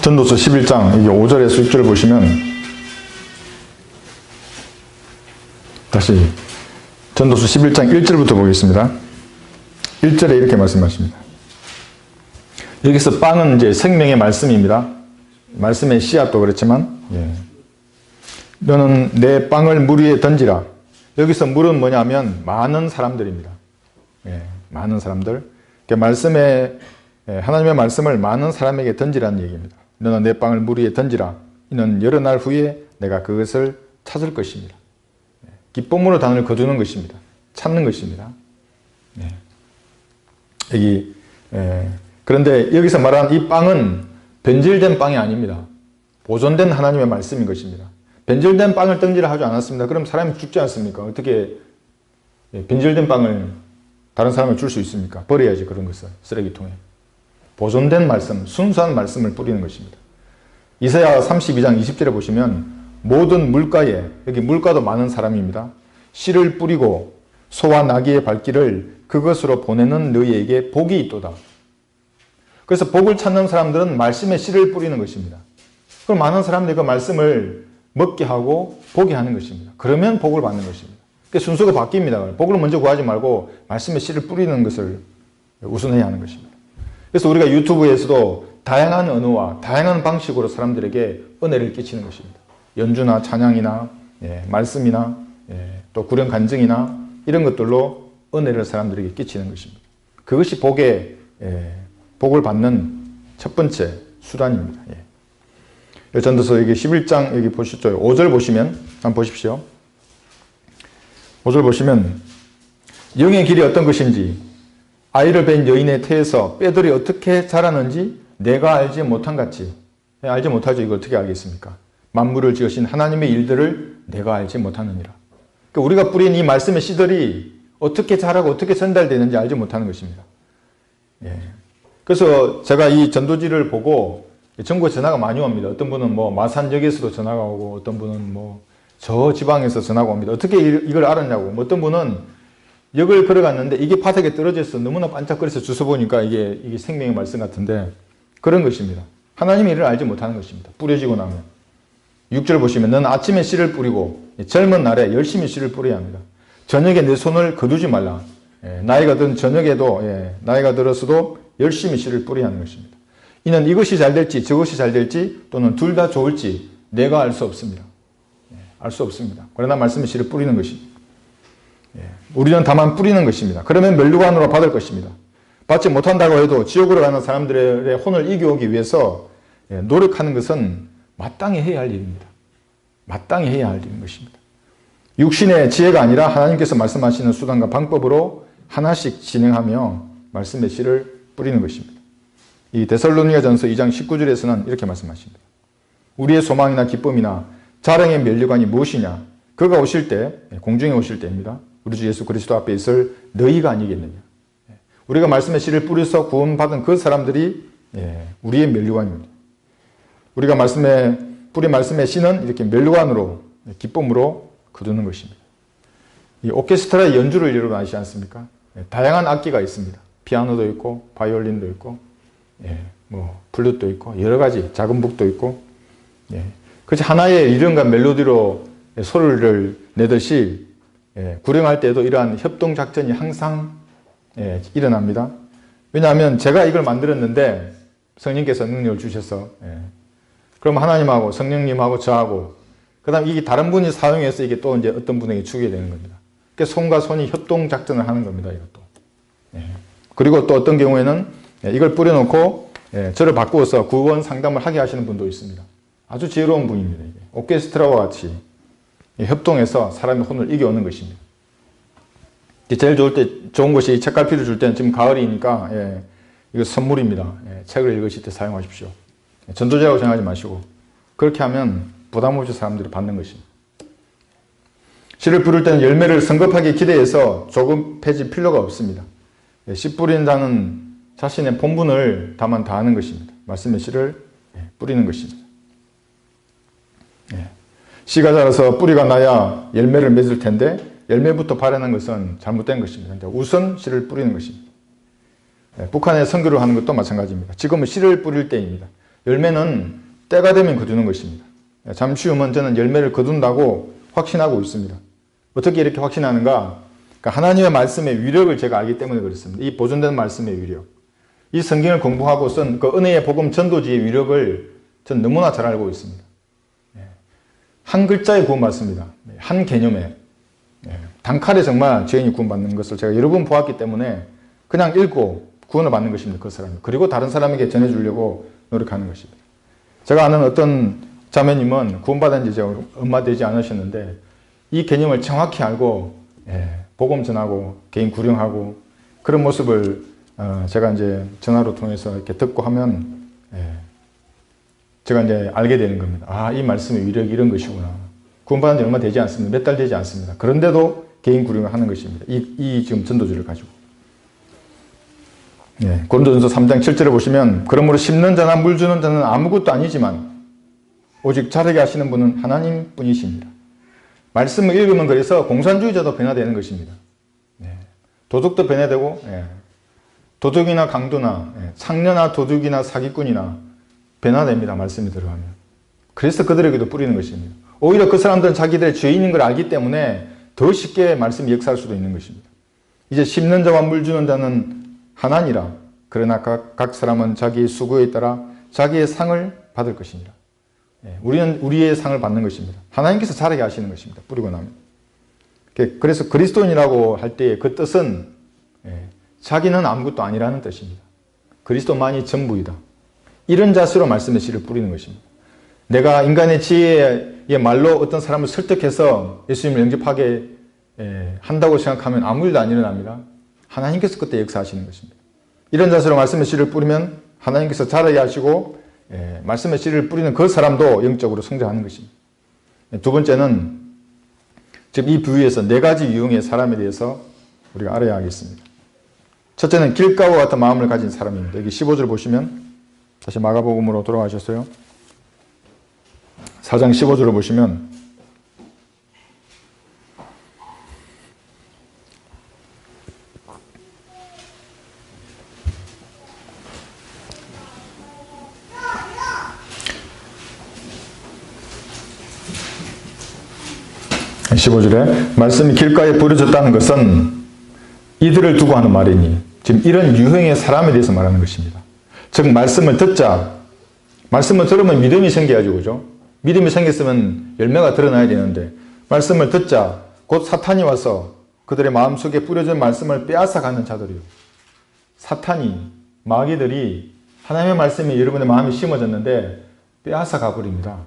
전도서 11장 이게 5절에서 6절을 보시면 다시 전도서 11장 1절부터 보겠습니다. 1절에 이렇게 말씀하십니다. 여기서 빵은 이제 생명의 말씀입니다. 말씀의 씨앗도 그렇지만 너는 내 빵을 물 위에 던지라. 여기서 물은 뭐냐면 많은 사람들입니다. 많은 사람들. 하나님의 말씀을 많은 사람에게 던지라는 얘기입니다. 너는 내 빵을 물 위에 던지라. 이는 여러 날 후에 내가 그것을 찾을 것입니다. 기쁨으로 단을 거두는 것입니다. 찾는 것입니다. 그런데 여기서 말하는 이 빵은 변질된 빵이 아닙니다. 보존된 하나님의 말씀인 것입니다. 변질된 빵을 던지라 하지 않았습니다. 그럼 사람이 죽지 않습니까? 어떻게 변질된 빵을 다른 사람을 줄 수 있습니까? 버려야지 그런 것을 쓰레기통에. 보존된 말씀, 순수한 말씀을 뿌리는 것입니다. 이사야 32장 20절에 보시면 모든 물가에, 여기 물가도 많은 사람입니다. 씨를 뿌리고 소와 나귀의 발길을 그것으로 보내는 너희에게 복이 있도다. 그래서 복을 찾는 사람들은 말씀에 씨를 뿌리는 것입니다. 그럼 많은 사람들이 그 말씀을 먹게 하고 보게 하는 것입니다. 그러면 복을 받는 것입니다. 순서가 바뀝니다. 복을 먼저 구하지 말고 말씀에 씨를 뿌리는 것을 우선해야 하는 것입니다. 그래서 우리가 유튜브에서도 다양한 언어와 다양한 방식으로 사람들에게 은혜를 끼치는 것입니다. 연주나 찬양이나 말씀이나 또 구령 간증이나 이런 것들로 은혜를 사람들에게 끼치는 것입니다. 그것이 복을 받는 첫 번째 수단입니다. 전도서 여기 11장 여기 보시죠. 5절 보시면 한번 보십시오. 5절 보시면 영의 길이 어떤 것인지 아이를 뵌 여인의 태에서 뼈들이 어떻게 자라는지 내가 알지 못한 같이. 알지 못하죠. 이걸 어떻게 알겠습니까? 만물을 지으신 하나님의 일들을 내가 알지 못하느니라. 그러니까 우리가 뿌린 이 말씀의 씨들이 어떻게 자라고 어떻게 전달되는지 알지 못하는 것입니다. 그래서 제가 이 전도지를 보고 전국에 전화가 많이 옵니다. 어떤 분은 뭐 마산역에서도 전화가 오고 어떤 분은 뭐 저 지방에서 전화가 옵니다. 어떻게 이걸 알았냐고. 뭐 어떤 분은 역을 걸어갔는데 이게 바닥에 떨어져서 너무나 반짝거려서 주워 보니까 이게 생명의 말씀 같은데 그런 것입니다. 하나님의 일을 알지 못하는 것입니다. 뿌려지고 나면. 6절 보시면 너는 아침에 씨를 뿌리고 젊은 날에 열심히 씨를 뿌려야 합니다. 저녁에 내 손을 거두지 말라. 나이가 든 저녁에도 나이가 들어서도 열심히 씨를 뿌려야 하는 것입니다. 이는 이것이 잘 될지 저것이 잘 될지 또는 둘 다 좋을지 내가 알 수 없습니다. 알 수 없습니다. 그러나 말씀의 씨를 뿌리는 것입니다. 우리는 다만 뿌리는 것입니다. 그러면 면류관으로 받을 것입니다. 받지 못한다고 해도 지옥으로 가는 사람들의 혼을 이겨오기 위해서 노력하는 것은 마땅히 해야 할 일입니다. 마땅히 해야 할 일인 것입니다. 육신의 지혜가 아니라 하나님께서 말씀하시는 수단과 방법으로 하나씩 진행하며 말씀의 씨를 뿌리는 것입니다. 이 데살로니가전서 2장 19절에서는 이렇게 말씀하십니다. 우리의 소망이나 기쁨이나 자랑의 면류관이 무엇이냐? 그가 오실 때, 공중에 오실 때입니다. 우리 주 예수 그리스도 앞에 있을 너희가 아니겠느냐? 우리가 말씀의 씨를 뿌려서 구원받은 그 사람들이 우리의 면류관입니다. 우리가 뿌린 말씀의 씨는 이렇게 면류관으로 기쁨으로 거두는 것입니다. 이 오케스트라의 연주를 여러분 아시지 않습니까? 다양한 악기가 있습니다. 피아노도 있고 바이올린도 있고 뭐 플룻도 있고 여러 가지 작은 북도 있고 그렇지 하나의 리듬과 멜로디로 소리를 내듯이 구령할 때도 이러한 협동작전이 항상 일어납니다. 왜냐하면 제가 이걸 만들었는데 성령께서 능력을 주셔서 그럼 하나님하고 성령님하고 저하고 그 다음 이게 다른 분이 사용해서 이게 또 이제 어떤 분에게 주게 되는 겁니다. 그러니까 손과 손이 협동작전을 하는 겁니다. 이것도. 그리고 또 어떤 경우에는 이걸 뿌려놓고 저를 바꾸어서 구원 상담을 하게 하시는 분도 있습니다. 아주 지혜로운 분입니다. 이게. 오케스트라와 같이 협동해서 사람의 혼을 이겨오는 것입니다. 제일 좋은 것이 책갈피를 줄 때는 지금 가을이니까 이거 선물입니다. 책을 읽으실 때 사용하십시오. 전도자라고 생각하지 마시고 그렇게 하면 부담 없이 사람들이 받는 것입니다. 씨를 뿌릴 때는 열매를 성급하게 기대해서 조급해질 필요가 없습니다. 씨 뿌리는 자는 자신의 본분을 다만 다하는 것입니다. 말씀의 씨를 뿌리는 것입니다. 씨가 자라서 뿌리가 나야 열매를 맺을 텐데 열매부터 바라는 것은 잘못된 것입니다. 우선 씨를 뿌리는 것입니다. 북한에 선교를 하는 것도 마찬가지입니다. 지금은 씨를 뿌릴 때입니다. 열매는 때가 되면 거두는 것입니다. 잠시 후면 저는 열매를 거둔다고 확신하고 있습니다. 어떻게 이렇게 확신하는가? 그러니까 하나님의 말씀의 위력을 제가 알기 때문에 그렇습니다. 이 보존된 말씀의 위력. 이 성경을 공부하고 쓴 그 은혜의 복음 전도지의 위력을 전 너무나 잘 알고 있습니다. 한 글자에 구원받습니다. 한 개념에. 단칼에 정말 죄인이 구원받는 것을 제가 여러 번 보았기 때문에 그냥 읽고 구원을 받는 것입니다. 그 사람이. 그리고 다른 사람에게 전해주려고 노력하는 것입니다. 제가 아는 어떤 자매님은 구원받은 지 제가 얼마 되지 않으셨는데 이 개념을 정확히 알고 복음 전하고 개인 구령하고 그런 모습을 제가 이제 전화로 통해서 이렇게 듣고 하면 제가 이제 알게 되는 겁니다. 아, 이 말씀의 위력이 이런 것이구나. 구원받은 지 얼마 되지 않습니다. 몇 달 되지 않습니다. 그런데도 개인 구령을 하는 것입니다. 이 지금 전도주를 가지고. 고린도전서 3장 7절에 보시면 그러므로 심는 자나 물 주는 자는 아무것도 아니지만 오직 자라게 하시는 분은 하나님 뿐이십니다. 말씀을 읽으면 그래서 공산주의자도 변화되는 것입니다. 도둑도 변화되고 도둑이나 강도나 창녀나 도둑이나 사기꾼이나 변화됩니다. 말씀이 들어가면. 그래서 그들에게도 뿌리는 것입니다. 오히려 그 사람들은 자기들의 죄인인 걸 알기 때문에 더 쉽게 말씀이 역사할 수도 있는 것입니다. 이제 심는 자와 물 주는 자는 하나니라. 그러나 각 사람은 자기의 수고에 따라 자기의 상을 받을 것이니라. 우리는 우리의 상을 받는 것입니다. 하나님께서 자라게 하시는 것입니다. 뿌리고 나면. 그래서 그리스도인이라고 할 때의 그 뜻은 자기는 아무것도 아니라는 뜻입니다. 그리스도만이 전부이다. 이런 자세로 말씀의 씨를 뿌리는 것입니다. 내가 인간의 지혜의 말로 어떤 사람을 설득해서 예수님을 영접하게 한다고 생각하면 아무 일도 안 일어납니다. 하나님께서 그때 역사하시는 것입니다. 이런 자세로 말씀의 씨를 뿌리면 하나님께서 자라게 하시고 말씀의 씨를 뿌리는 그 사람도 영적으로 성장하는 것입니다. 두 번째는 지금 이 부위에서 네 가지 유형의 사람에 대해서 우리가 알아야 하겠습니다. 첫째는 길가와 같은 마음을 가진 사람입니다. 여기 15절 보시면 다시 마가복음으로 돌아가셨어요. 4장 15절을 보시면 말씀이 길가에 부려졌다는 것은 이들을 두고 하는 말이니 지금 이런 유형의 사람에 대해서 말하는 것입니다. 즉 말씀을 듣자, 말씀을 들으면 믿음이 생겨야죠. 그죠? 믿음이 생겼으면 열매가 드러나야 되는데 말씀을 듣자 곧 사탄이 와서 그들의 마음속에 뿌려진 말씀을 빼앗아가는 자들이요. 사탄이, 마귀들이 하나님의 말씀이 여러분의 마음에 심어졌는데 빼앗아가 버립니다.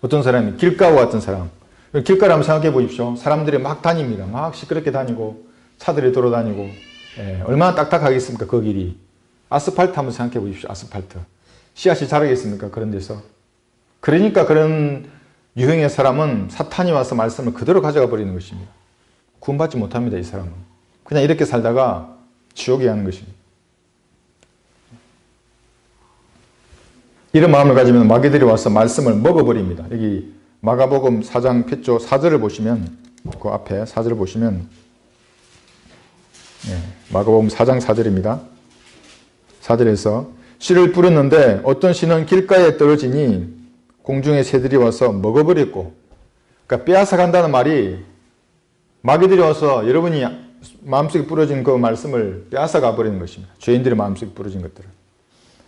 어떤 사람이 길가와 같은 사람, 길가를 한번 생각해 보십시오. 사람들이 막 다닙니다. 막 시끄럽게 다니고 차들이 돌아다니고 얼마나 딱딱하겠습니까? 그 길이. 아스팔트 한번 생각해 보십시오. 아스팔트. 씨앗이 자라겠습니까? 그런 데서. 그러니까 그런 유형의 사람은 사탄이 와서 말씀을 그대로 가져가 버리는 것입니다. 구원받지 못합니다. 이 사람은. 그냥 이렇게 살다가 지옥에 가는 것입니다. 이런 마음을 가지면 마귀들이 와서 말씀을 먹어버립니다. 여기 마가복음 4장 표조 4절을 보시면 그 앞에 4절을 보시면 마가복음 4장 4절입니다. 4절에서 씨를 뿌렸는데 어떤 씨는 길가에 떨어지니 공중의 새들이 와서 먹어버렸고, 그러니까 빼앗아 간다는 말이 마귀들이 와서 여러분이 마음속에 뿌려진 그 말씀을 빼앗아 가버리는 것입니다. 죄인들의 마음속에 뿌려진 것들을.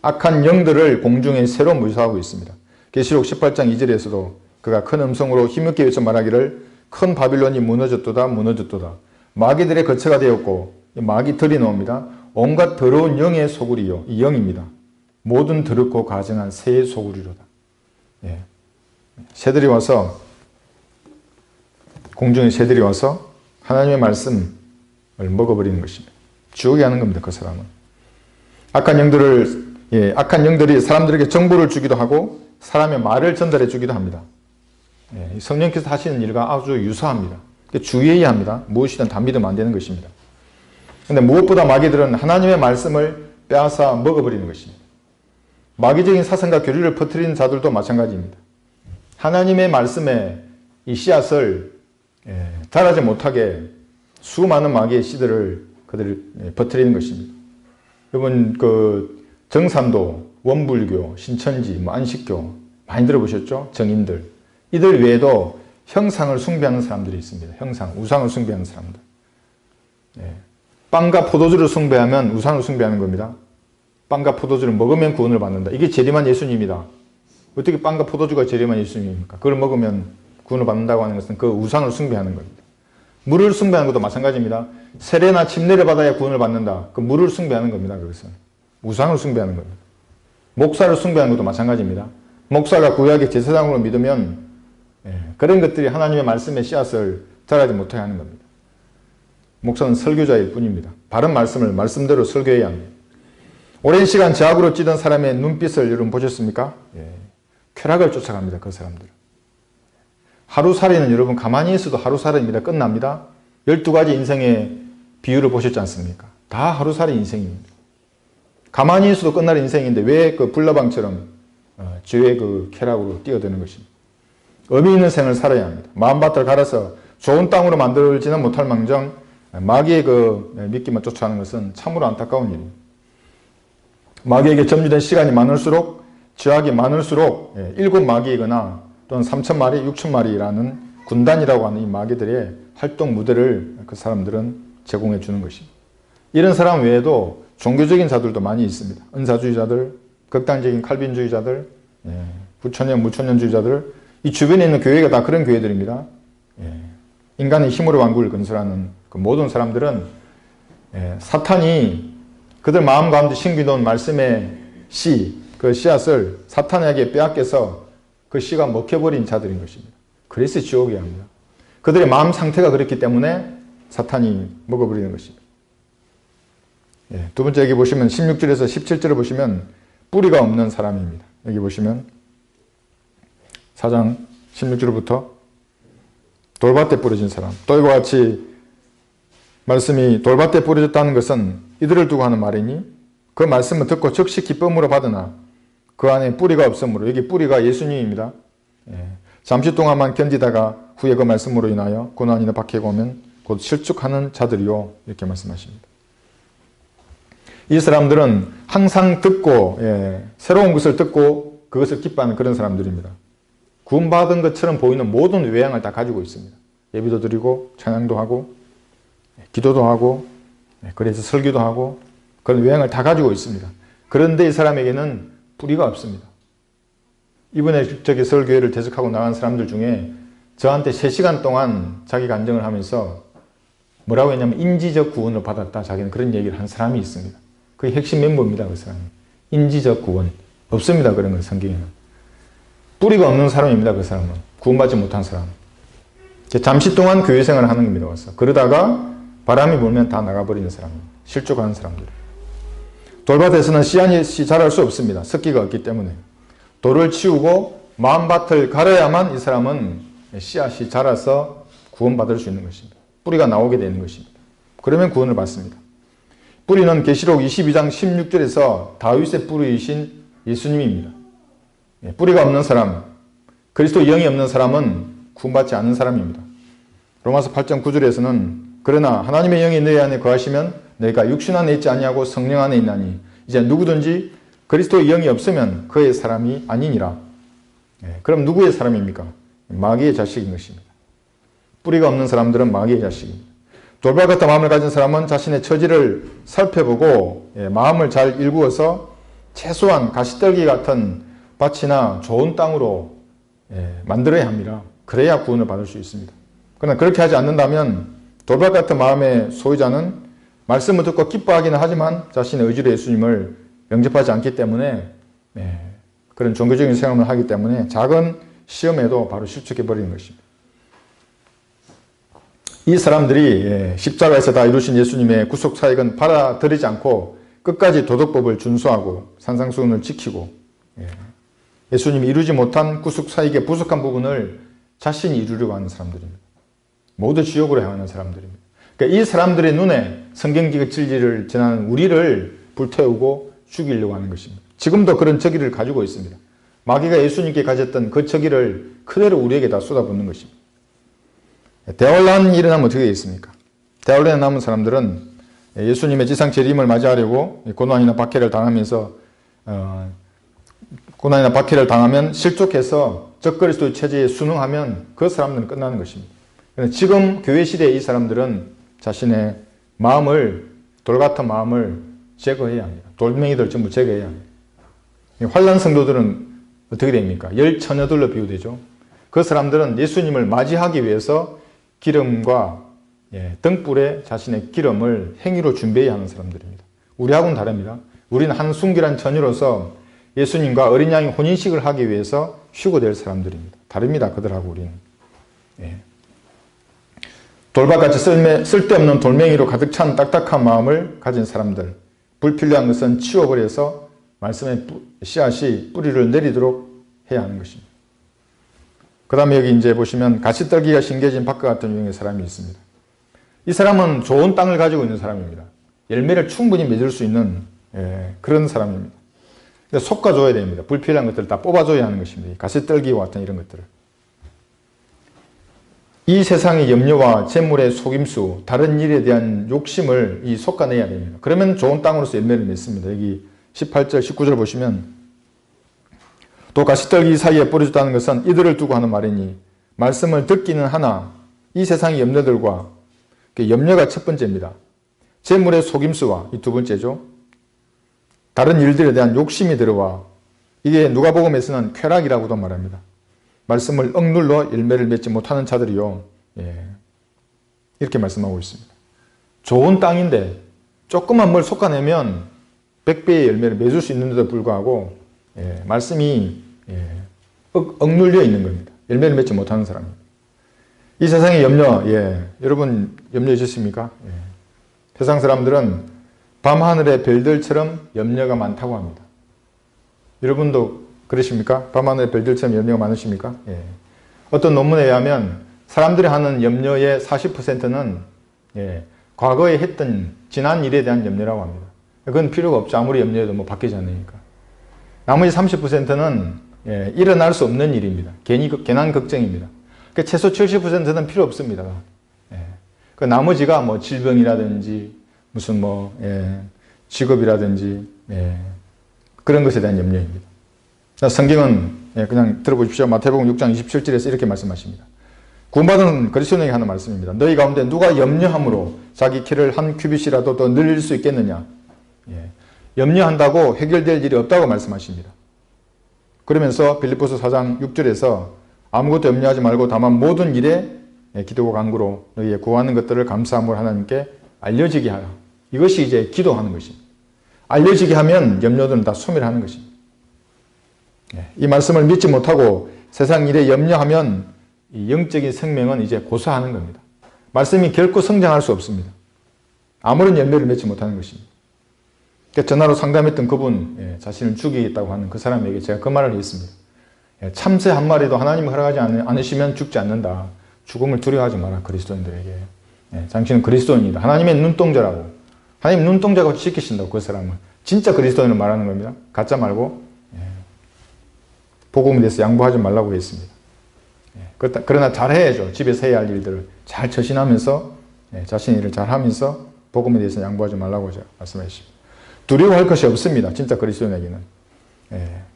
악한 영들을 공중에 새로 묘사하고 있습니다. 계시록 18장 2절에서도 그가 큰 음성으로 힘있게 외쳐 말하기를 큰 바빌론이 무너졌도다 무너졌도다. 마귀들의 거처가 되었고, 마귀들이 나옵니다. 온갖 더러운 영의 소굴이요. 이 영입니다. 모든 더럽고 가증한 새의 소굴이로다. 새들이 와서, 공중의 새들이 와서 하나님의 말씀을 먹어버리는 것입니다. 지옥에 가는 겁니다. 그 사람은. 악한 영들이 사람들에게 정보를 주기도 하고 사람의 말을 전달해 주기도 합니다. 성령께서 하시는 일과 아주 유사합니다. 주의해야 합니다. 무엇이든 다 믿으면 안 되는 것입니다. 그런데 무엇보다 마귀들은 하나님의 말씀을 빼앗아 먹어버리는 것입니다. 마귀적인 사상과 교리를 퍼뜨리는 자들도 마찬가지입니다. 하나님의 말씀에 이 씨앗을 자라지 못하게 수많은 마귀의 씨들을 그들을 퍼뜨리는 것입니다. 여러분 그 정산도, 원불교, 신천지, 안식교 많이 들어보셨죠? 정인들. 이들 외에도 형상을 숭배하는 사람들이 있습니다. 형상, 우상을 숭배하는 사람들. 빵과 포도주를 숭배하면 우상을 숭배하는 겁니다. 빵과 포도주를 먹으면 구원을 받는다. 이게 재림한 예수님이다. 어떻게 빵과 포도주가 재림한 예수님입니까? 그걸 먹으면 구원을 받는다고 하는 것은 그 우상을 숭배하는 겁니다. 물을 숭배하는 것도 마찬가지입니다. 세례나 침례를 받아야 구원을 받는다. 그 물을 숭배하는 겁니다. 그것은. 우상을 숭배하는 겁니다. 목사를 숭배하는 것도 마찬가지입니다. 목사가 구약의 제사장으로 믿으면 그런 것들이 하나님의 말씀의 씨앗을 자라지 못하게 하는 겁니다. 목사는 설교자일 뿐입니다. 바른 말씀을 말씀대로 설교해야 합니다. 오랜 시간 제약으로 찌든 사람의 눈빛을 여러분 보셨습니까? 쾌락을 쫓아갑니다. 그 사람들은. 하루살이는 여러분 가만히 있어도 하루살이입니다. 끝납니다. 12가지 인생의 비유를 보셨지 않습니까? 다 하루살이 인생입니다. 가만히 있어도 끝날 인생인데 왜 그 불나방처럼 죄의 그 쾌락으로 뛰어드는 것입니다. 의미 있는 생을 살아야 합니다. 마음밭을 갈아서 좋은 땅으로 만들지는 못할 망정 마귀의 그 믿기만 쫓아가는 것은 참으로 안타까운 일입니다. 마귀에게 점유된 시간이 많을수록 죄악이 많을수록 7마귀이거나 또는 3,000마리, 6,000마리라는 군단이라고 하는 이 마귀들의 활동 무대를 그 사람들은 제공해 주는 것입니다. 이런 사람 외에도 종교적인 자들도 많이 있습니다. 은사주의자들, 극단적인 칼빈주의자들, 부천연, 무천연주의자들, 이 주변에 있는 교회가 다 그런 교회들입니다. 인간의 힘으로 왕국을 건설하는 그 모든 사람들은 사탄이 그들 마음 가운데 심겨놓은 말씀의 씨, 그 씨앗을 사탄에게 빼앗겨서 그 씨가 먹혀버린 자들인 것입니다. 그래서 지옥에 합니다. 그들의 마음 상태가 그렇기 때문에 사탄이 먹어버리는 것입니다. 두 번째 여기 보시면 16절에서 17절을 보시면 뿌리가 없는 사람입니다. 여기 보시면 4장 16절부터 돌밭에 뿌려진 사람. 또 이와 같이 말씀이 돌밭에 뿌려졌다는 것은 이들을 두고 하는 말이니 그 말씀을 듣고 즉시 기쁨으로 받으나 그 안에 뿌리가 없으므로, 여기 뿌리가 예수님입니다. 잠시 동안만 견디다가 후에 그 말씀으로 인하여 고난이나 박해가 오면 곧 실족하는 자들이요, 이렇게 말씀하십니다. 이 사람들은 항상 듣고 새로운 것을 듣고 그것을 기뻐하는 그런 사람들입니다. 구원받은 것처럼 보이는 모든 외양을 다 가지고 있습니다. 예비도 드리고 찬양도 하고 기도도 하고 그래서 설교도 하고 그런 외양을 다 가지고 있습니다. 그런데 이 사람에게는 뿌리가 없습니다. 이번에 저기 설교회를 대적하고 나간 사람들 중에 저한테 3시간 동안 자기 간증을 하면서 뭐라고 했냐면 인지적 구원을 받았다, 자기는 그런 얘기를 한 사람이 있습니다. 그게 핵심 멤버입니다. 그 사람이. 인지적 구원. 없습니다. 그런 건 성경에는. 뿌리가 없는 사람입니다. 그 사람은. 구원받지 못한 사람. 잠시 동안 교회 생활을 하는 겁니다. 와서. 그러다가 바람이 불면 다 나가버리는 사람입니다. 실족하는 사람들. 돌밭에서는 씨앗이 자랄 수 없습니다. 습기가 없기 때문에. 돌을 치우고 마음밭을 가려야만 이 사람은 씨앗이 자라서 구원받을 수 있는 것입니다. 뿌리가 나오게 되는 것입니다. 그러면 구원을 받습니다. 뿌리는 계시록 22장 16절에서 다윗의 뿌리이신 예수님입니다. 뿌리가 없는 사람, 그리스도 영이 없는 사람은 구원받지 않는 사람입니다. 로마서 8장 9절에서는 그러나 하나님의 영이 너희 안에 거하시면 너희가 육신 안에 있지 아니하고 성령 안에 있나니 이제 누구든지 그리스도의 영이 없으면 그의 사람이 아니니라. 그럼 누구의 사람입니까? 마귀의 자식인 것입니다. 뿌리가 없는 사람들은 마귀의 자식입니다. 돌밭 같은 마음을 가진 사람은 자신의 처지를 살펴보고 마음을 잘 일구어서 최소한 가시떨기 같은 밭이나 좋은 땅으로 만들어야 합니다. 그래야 구원을 받을 수 있습니다. 그러나 그렇게 하지 않는다면 돌밭 같은 마음의 소유자는 말씀을 듣고 기뻐하기는 하지만 자신의 의지로 예수님을 영접하지 않기 때문에 그런 종교적인 생활을 하기 때문에 작은 시험에도 바로 실족해버리는 것입니다. 이 사람들이 십자가에서 다 이루신 예수님의 구속 사역은 받아들이지 않고 끝까지 도덕법을 준수하고 산상수훈을 지키고 예수님이 이루지 못한 구속 사역의 부족한 부분을 자신이 이루려고 하는 사람들입니다. 모두 지옥으로 향하는 사람들입니다. 그러니까 이 사람들의 눈에 성경적 진리를 전하는 우리를 불태우고 죽이려고 하는 것입니다. 지금도 그런 적의를 가지고 있습니다. 마귀가 예수님께 가졌던 그 적의를 그대로 우리에게 다 쏟아붓는 것입니다. 대환란이 일어나면 어떻게 되겠습니까? 대환란에 남은 사람들은 예수님의 지상 재림을 맞이하려고 고난이나 박해를 당하면서 고난이나 박해를 당하면 실족해서 적그리스도의 체제에 순응하면 그 사람들은 끝나는 것입니다. 지금 교회 시대의 이 사람들은 자신의 마음을, 돌같은 마음을 제거해야 합니다. 돌멩이들 전부 제거해야 합니다. 환란 성도들은 어떻게 됩니까? 열처녀들로 비유되죠. 그 사람들은 예수님을 맞이하기 위해서 기름과 등불에 자신의 기름을 행위로 준비해야 하는 사람들입니다. 우리하고는 다릅니다. 우리는 한 순결한 처녀로서 예수님과 어린 양의 혼인식을 하기 위해서 휴거될 사람들입니다. 다릅니다. 그들하고 우리는. 돌밭같이 쓸데없는 돌멩이로 가득 찬 딱딱한 마음을 가진 사람들. 불필요한 것은 치워버려서 말씀의 씨앗이 뿌리를 내리도록 해야 하는 것입니다. 그 다음에 여기 이제 보시면 가시떨기가 심겨진 밭과 같은 유형의 사람이 있습니다. 이 사람은 좋은 땅을 가지고 있는 사람입니다. 열매를 충분히 맺을 수 있는 그런 사람입니다. 근데 솎아줘야 됩니다. 불필요한 것들을 다 뽑아줘야 하는 것입니다. 가시떨기와 같은 이런 것들을. 이 세상의 염려와 재물의 속임수, 다른 일에 대한 욕심을 솎아내야 됩니다. 그러면 좋은 땅으로서 열매를 맺습니다. 여기 18절, 19절 보시면 또 가시떨기 사이에 뿌려졌다는 것은 이들을 두고 하는 말이니 말씀을 듣기는 하나 이 세상의 염려들과 염려가 첫 번째입니다. 재물의 속임수와 이 두 번째죠. 다른 일들에 대한 욕심이 들어와 이게 누가복음에서는 쾌락이라고도 말합니다. 말씀을 억눌러 열매를 맺지 못하는 자들이요. 이렇게 말씀하고 있습니다. 좋은 땅인데 조금만 뭘 솎아내면 100배의 열매를 맺을 수 있는데도 불구하고 말씀이 억눌려 있는 겁니다. 열매를 맺지 못하는 사람입니다. 이 세상의 염려, 여러분 염려 있으십니까? 세상 사람들은 밤하늘의 별들처럼 염려가 많다고 합니다. 여러분도 그러십니까? 밤하늘의 별들처럼 염려가 많으십니까? 어떤 논문에 의하면 사람들이 하는 염려의 40%는 과거에 했던 지난 일에 대한 염려라고 합니다. 그건 필요가 없죠. 아무리 염려해도 뭐 바뀌지 않으니까. 나머지 30%는 일어날 수 없는 일입니다. 괜한 걱정입니다. 그러니까 최소 70%는 필요 없습니다. 그 나머지가 뭐 질병이라든지 무슨 뭐 직업이라든지 그런 것에 대한 염려입니다. 성경은 그냥 들어보십시오. 마태복음 6장 27절에서 이렇게 말씀하십니다. 구원받은 그리스도인에게 하는 말씀입니다. 너희 가운데 누가 염려함으로 자기 키를 한 큐빗이라도 더 늘릴 수 있겠느냐. 염려한다고 해결될 일이 없다고 말씀하십니다. 그러면서 빌립보서 4장 6절에서 아무것도 염려하지 말고 다만 모든 일에 기도와 간구로 너희의 구하는 것들을 감사함으로 하나님께 알려지게 하라. 이것이 이제 기도하는 것입니다. 알려지게 하면 염려들은 다 소멸하는 것입니다. 이 말씀을 믿지 못하고 세상 일에 염려하면 이 영적인 생명은 이제 고사하는 겁니다. 말씀이 결코 성장할 수 없습니다. 아무런 열매를 맺지 못하는 것입니다. 전화로 상담했던 그분, 자신을 죽이겠다고 하는 그 사람에게 제가 그 말을 했습니다. 참새 한 마리도 하나님이 허락하지 않으시면 죽지 않는다. 죽음을 두려워하지 마라. 그리스도인들에게. 당신은 그리스도인이다. 하나님의 눈동자라고. 하나님 눈동자가 지키신다고 그 사람을. 진짜 그리스도인을 말하는 겁니다. 가짜 말고 복음에 대해서 양보하지 말라고 했습니다. 그러나 잘해야죠. 집에서 해야 할 일들을 잘 처신하면서 자신의 일을 잘하면서 복음에 대해서 양보하지 말라고 말씀해 주십니다. 두려워할 것이 없습니다. 진짜 그리스도인에게는.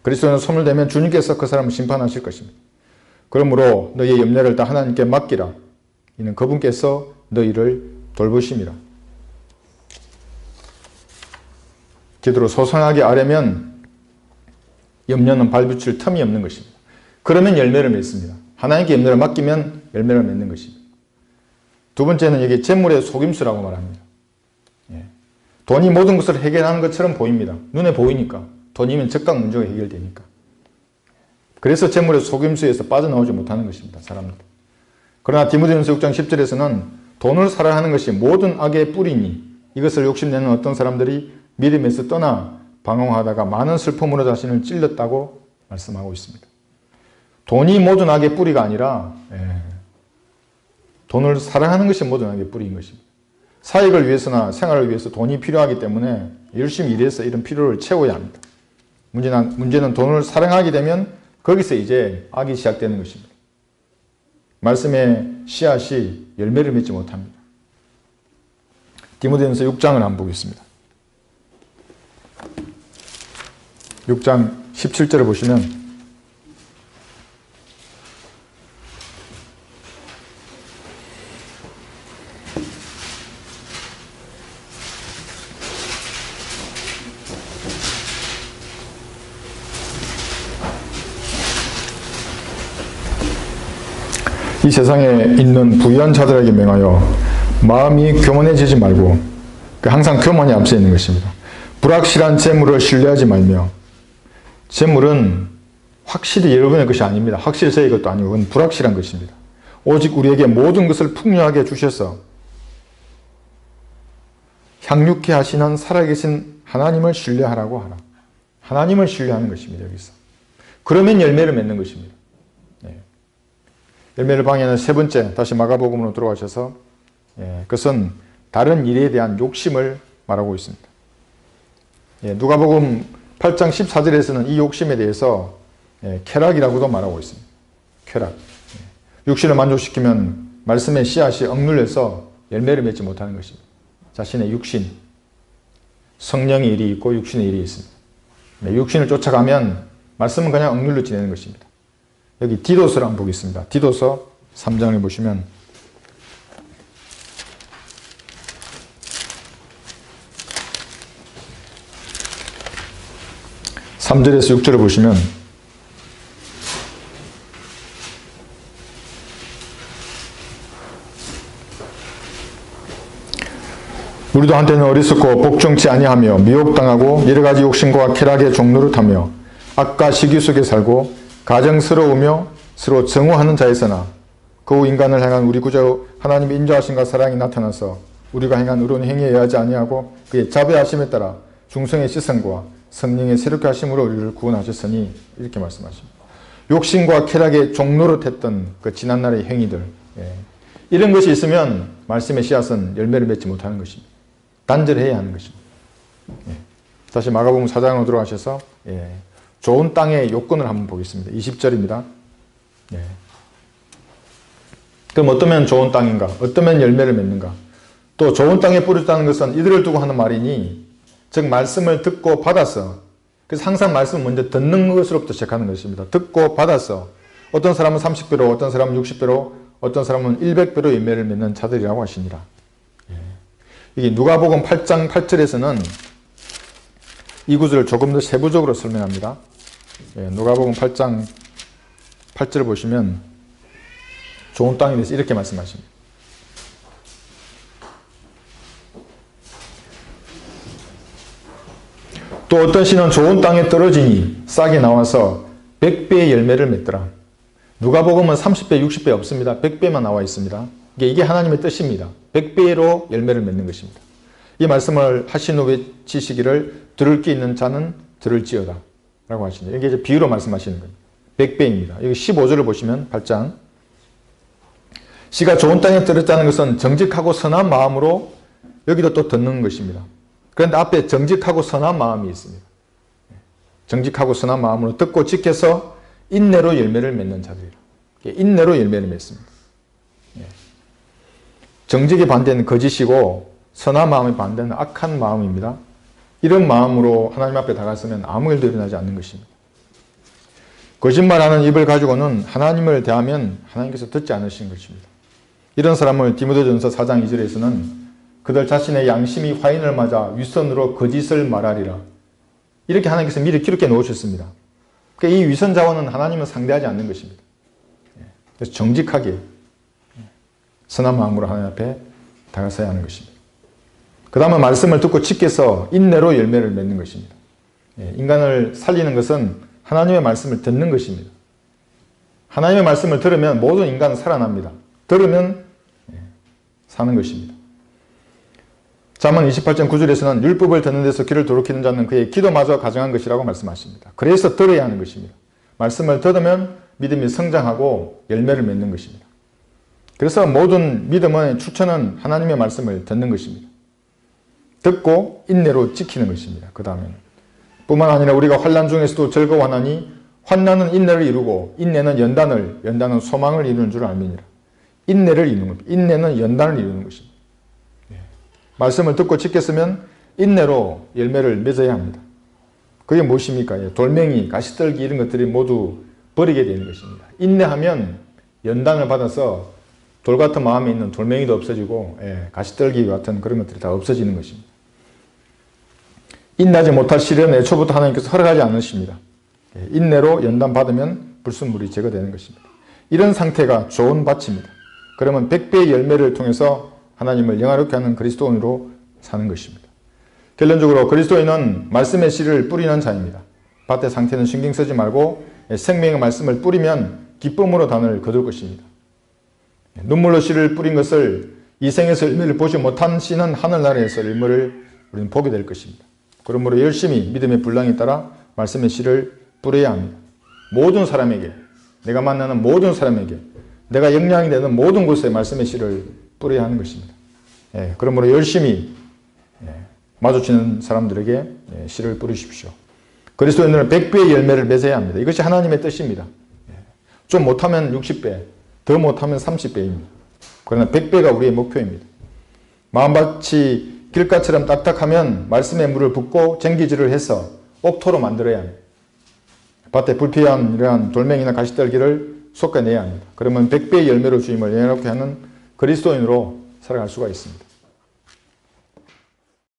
그리스도인은 손을 대면 주님께서 그 사람을 심판하실 것입니다. 그러므로 너희의 염려를 다 하나님께 맡기라. 이는 그분께서 너희를 돌보심이라. 기도로 소상하게 아뢰면 염려는 발붙일 틈이 없는 것입니다. 그러면 열매를 맺습니다. 하나님께 염려를 맡기면 열매를 맺는 것입니다. 두 번째는 여기 재물의 속임수라고 말합니다. 돈이 모든 것을 해결하는 것처럼 보입니다. 눈에 보이니까. 돈이면 즉각 문제가 해결되니까. 그래서 재물의 속임수에서 빠져나오지 못하는 것입니다. 사람들. 그러나 디모데전서 6장 10절에서는 돈을 사랑하는 것이 모든 악의 뿌리니 이것을 욕심내는 어떤 사람들이 믿음에서 떠나 방황하다가 많은 슬픔으로 자신을 찔렀다고 말씀하고 있습니다. 돈이 모든 악의 뿌리가 아니라 돈을 사랑하는 것이 모든 악의 뿌리인 것입니다. 사익을 위해서나 생활을 위해서 돈이 필요하기 때문에 열심히 일해서 이런 필요를 채워야 합니다. 문제는 돈을 사랑하게 되면 거기서 이제 악이 시작되는 것입니다. 말씀의 씨앗이 열매를 맺지 못합니다. 디모데전서 6장을 한번 보겠습니다. 6장 17절을 보시면 이 세상에 있는 부유한 자들에게 명하여 마음이 교만해지지 말고 항상 교만이 앞서 있는 것입니다. 불확실한 재물을 신뢰하지 말며 재물은 확실히 여러분의 것이 아닙니다. 확실히 것도 아니고 그건 불확실한 것입니다. 오직 우리에게 모든 것을 풍요하게 주셔서 향유케 하시는 살아계신 하나님을 신뢰하라고 하라. 하나님을 신뢰하는 것입니다. 여기서. 그러면 열매를 맺는 것입니다. 열매를 방해하는 세 번째, 다시 마가복음으로 들어가셔서 그것은 다른 일에 대한 욕심을 말하고 있습니다. 누가복음 8장 14절에서는 이 욕심에 대해서 쾌락이라고도 말하고 있습니다. 쾌락. 육신을 만족시키면 말씀의 씨앗이 억눌려서 열매를 맺지 못하는 것입니다. 자신의 육신, 성령의 일이 있고 육신의 일이 있습니다. 육신을 쫓아가면 말씀은 그냥 억눌려 지내는 것입니다. 여기 디도서를 한번 보겠습니다. 디도서 3장을 보시면 3절에서 6절을 보시면 우리도 한때는 어리석고 복종치 아니하며 미혹당하고 여러가지 욕심과 쾌락의 종노릇하며 악과 시기 속에 살고 가정스러우며 서로 정오하는 자였으나 그 후 인간을 향한 우리 구주 하나님의 인자하심과 사랑이 나타나서 우리가 행한 의로운 행위에 의하지 아니하고 그의 자비하심에 따라 중성의 시선과 성령의 새롭게 하심으로 우리를 구원하셨으니 이렇게 말씀하십니다. 욕심과 쾌락의 종노릇했던 그 지난날의 행위들, 이런 것이 있으면 말씀의 씨앗은 열매를 맺지 못하는 것입니다. 단절해야 하는 것입니다. 다시 마가복음 4장으로 들어가셔서 좋은 땅의 요건을 한번 보겠습니다. 20절입니다. 그럼 어떠면 좋은 땅인가? 어떠면 열매를 맺는가? 또 좋은 땅에 뿌렸다는 것은 이들을 두고 하는 말이니 즉 말씀을 듣고 받아서, 그래서 항상 말씀을 먼저 듣는 것으로부터 시작하는 것입니다. 듣고 받아서 어떤 사람은 30배로, 어떤 사람은 60배로, 어떤 사람은 100배로 열매를 맺는 자들이라고 하시니라. 이게 누가복음 8장 8절에서는 이 구절을 조금 더 세부적으로 설명합니다. 누가복음 8장 8절을 보시면 좋은 땅에 대해서 이렇게 말씀하십니다. 또 어떤 씨는 좋은 땅에 떨어지니 싹이 나와서 100배의 열매를 맺더라. 누가복음은 30배, 60배 없습니다. 100배만 나와 있습니다. 이게 하나님의 뜻입니다. 100배로 열매를 맺는 것입니다. 이 말씀을 하신 후 외치시기를 들을 게 있는 자는 들을지어다 라고 하시죠. 이게 이제 비유로 말씀하시는 거예요. 100배입니다. 여기 15절을 보시면 8장, 씨가 좋은 땅에 떨어졌다는 것은 정직하고 선한 마음으로, 여기도 또 듣는 것입니다. 그런데 앞에 정직하고 선한 마음이 있습니다. 정직하고 선한 마음으로 듣고 지켜서 인내로 열매를 맺는 자들이라. 인내로 열매를 맺습니다. 정직의 반대는 거짓이고 선한 마음의 반대는 악한 마음입니다. 이런 마음으로 하나님 앞에 다가서면 아무 일도 일어나지 않는 것입니다. 거짓말하는 입을 가지고는 하나님을 대하면 하나님께서 듣지 않으신 것입니다. 이런 사람을 디모데전서 4장 2절에서는 그들 자신의 양심이 화인을 맞아 위선으로 거짓을 말하리라. 이렇게 하나님께서 미리 기록해 놓으셨습니다. 그러니까 이 위선 자원은 하나님을 상대하지 않는 것입니다. 그래서 정직하게 선한 마음으로 하나님 앞에 다가서야 하는 것입니다. 그 다음은 말씀을 듣고 지켜서 인내로 열매를 맺는 것입니다. 인간을 살리는 것은 하나님의 말씀을 듣는 것입니다. 하나님의 말씀을 들으면 모든 인간은 살아납니다. 들으면 사는 것입니다. 잠언 28장 9절에서는 율법을 듣는 데서 귀를 돌이키는 자는 그의 기도마저 가정한 것이라고 말씀하십니다. 그래서 들어야 하는 것입니다. 말씀을 들으면 믿음이 성장하고 열매를 맺는 것입니다. 그래서 모든 믿음의 추천은 하나님의 말씀을 듣는 것입니다. 듣고 인내로 지키는 것입니다. 그 다음에는 뿐만 아니라 우리가 환난 중에서도 즐거워하나니 환난은 인내를 이루고 인내는 연단을, 연단은 소망을 이루는 줄 알미니라. 인내를 이루는 겁니다. 인내는 연단을 이루는 것입니다. 말씀을 듣고 지켰으면 인내로 열매를 맺어야 합니다. 그게 무엇입니까? 돌멩이, 가시떨기 이런 것들이 모두 버리게 되는 것입니다. 인내하면 연단을 받아서 돌 같은 마음에 있는 돌멩이도 없어지고 가시떨기 같은 그런 것들이 다 없어지는 것입니다. 인내하지 못할 시련은 애초부터 하나님께서 허락하지 않으십니다. 인내로 연단 받으면 불순물이 제거되는 것입니다. 이런 상태가 좋은 밭입니다. 그러면 100배의 열매를 통해서 하나님을 영화롭게 하는 그리스도인으로 사는 것입니다. 결론적으로 그리스도인은 말씀의 씨를 뿌리는 자입니다. 밭의 상태는 신경 쓰지 말고 생명의 말씀을 뿌리면 기쁨으로 단을 거둘 것입니다. 눈물로 씨를 뿌린 것을 이 생에서 열매를 보지 못한 씨는 하늘나라에서 열매를 우리는 보게 될 것입니다. 그러므로 열심히 믿음의 분량에 따라 말씀의 씨를 뿌려야 합니다. 모든 사람에게, 내가 만나는 모든 사람에게, 내가 영향이 되는 모든 곳에 말씀의 씨를 뿌려야 하는 것입니다. 그러므로 열심히 마주치는 사람들에게 씨를 뿌리십시오. 그리스도인들은 100배의 열매를 맺어야 합니다. 이것이 하나님의 뜻입니다. 좀 못하면 60배, 더 못하면 30배입니다. 그러나 100배가 우리의 목표입니다. 마음밭이 길가처럼 딱딱하면 말씀의 물을 붓고 쟁기질을 해서 옥토로 만들어야 합니다. 밭에 불필요한 이러한 돌멩이나 가시떨기를 쏟아내야 합니다. 그러면 100배의 열매를 주임을 내놓게 하는 그리스도인으로 살아갈 수가 있습니다.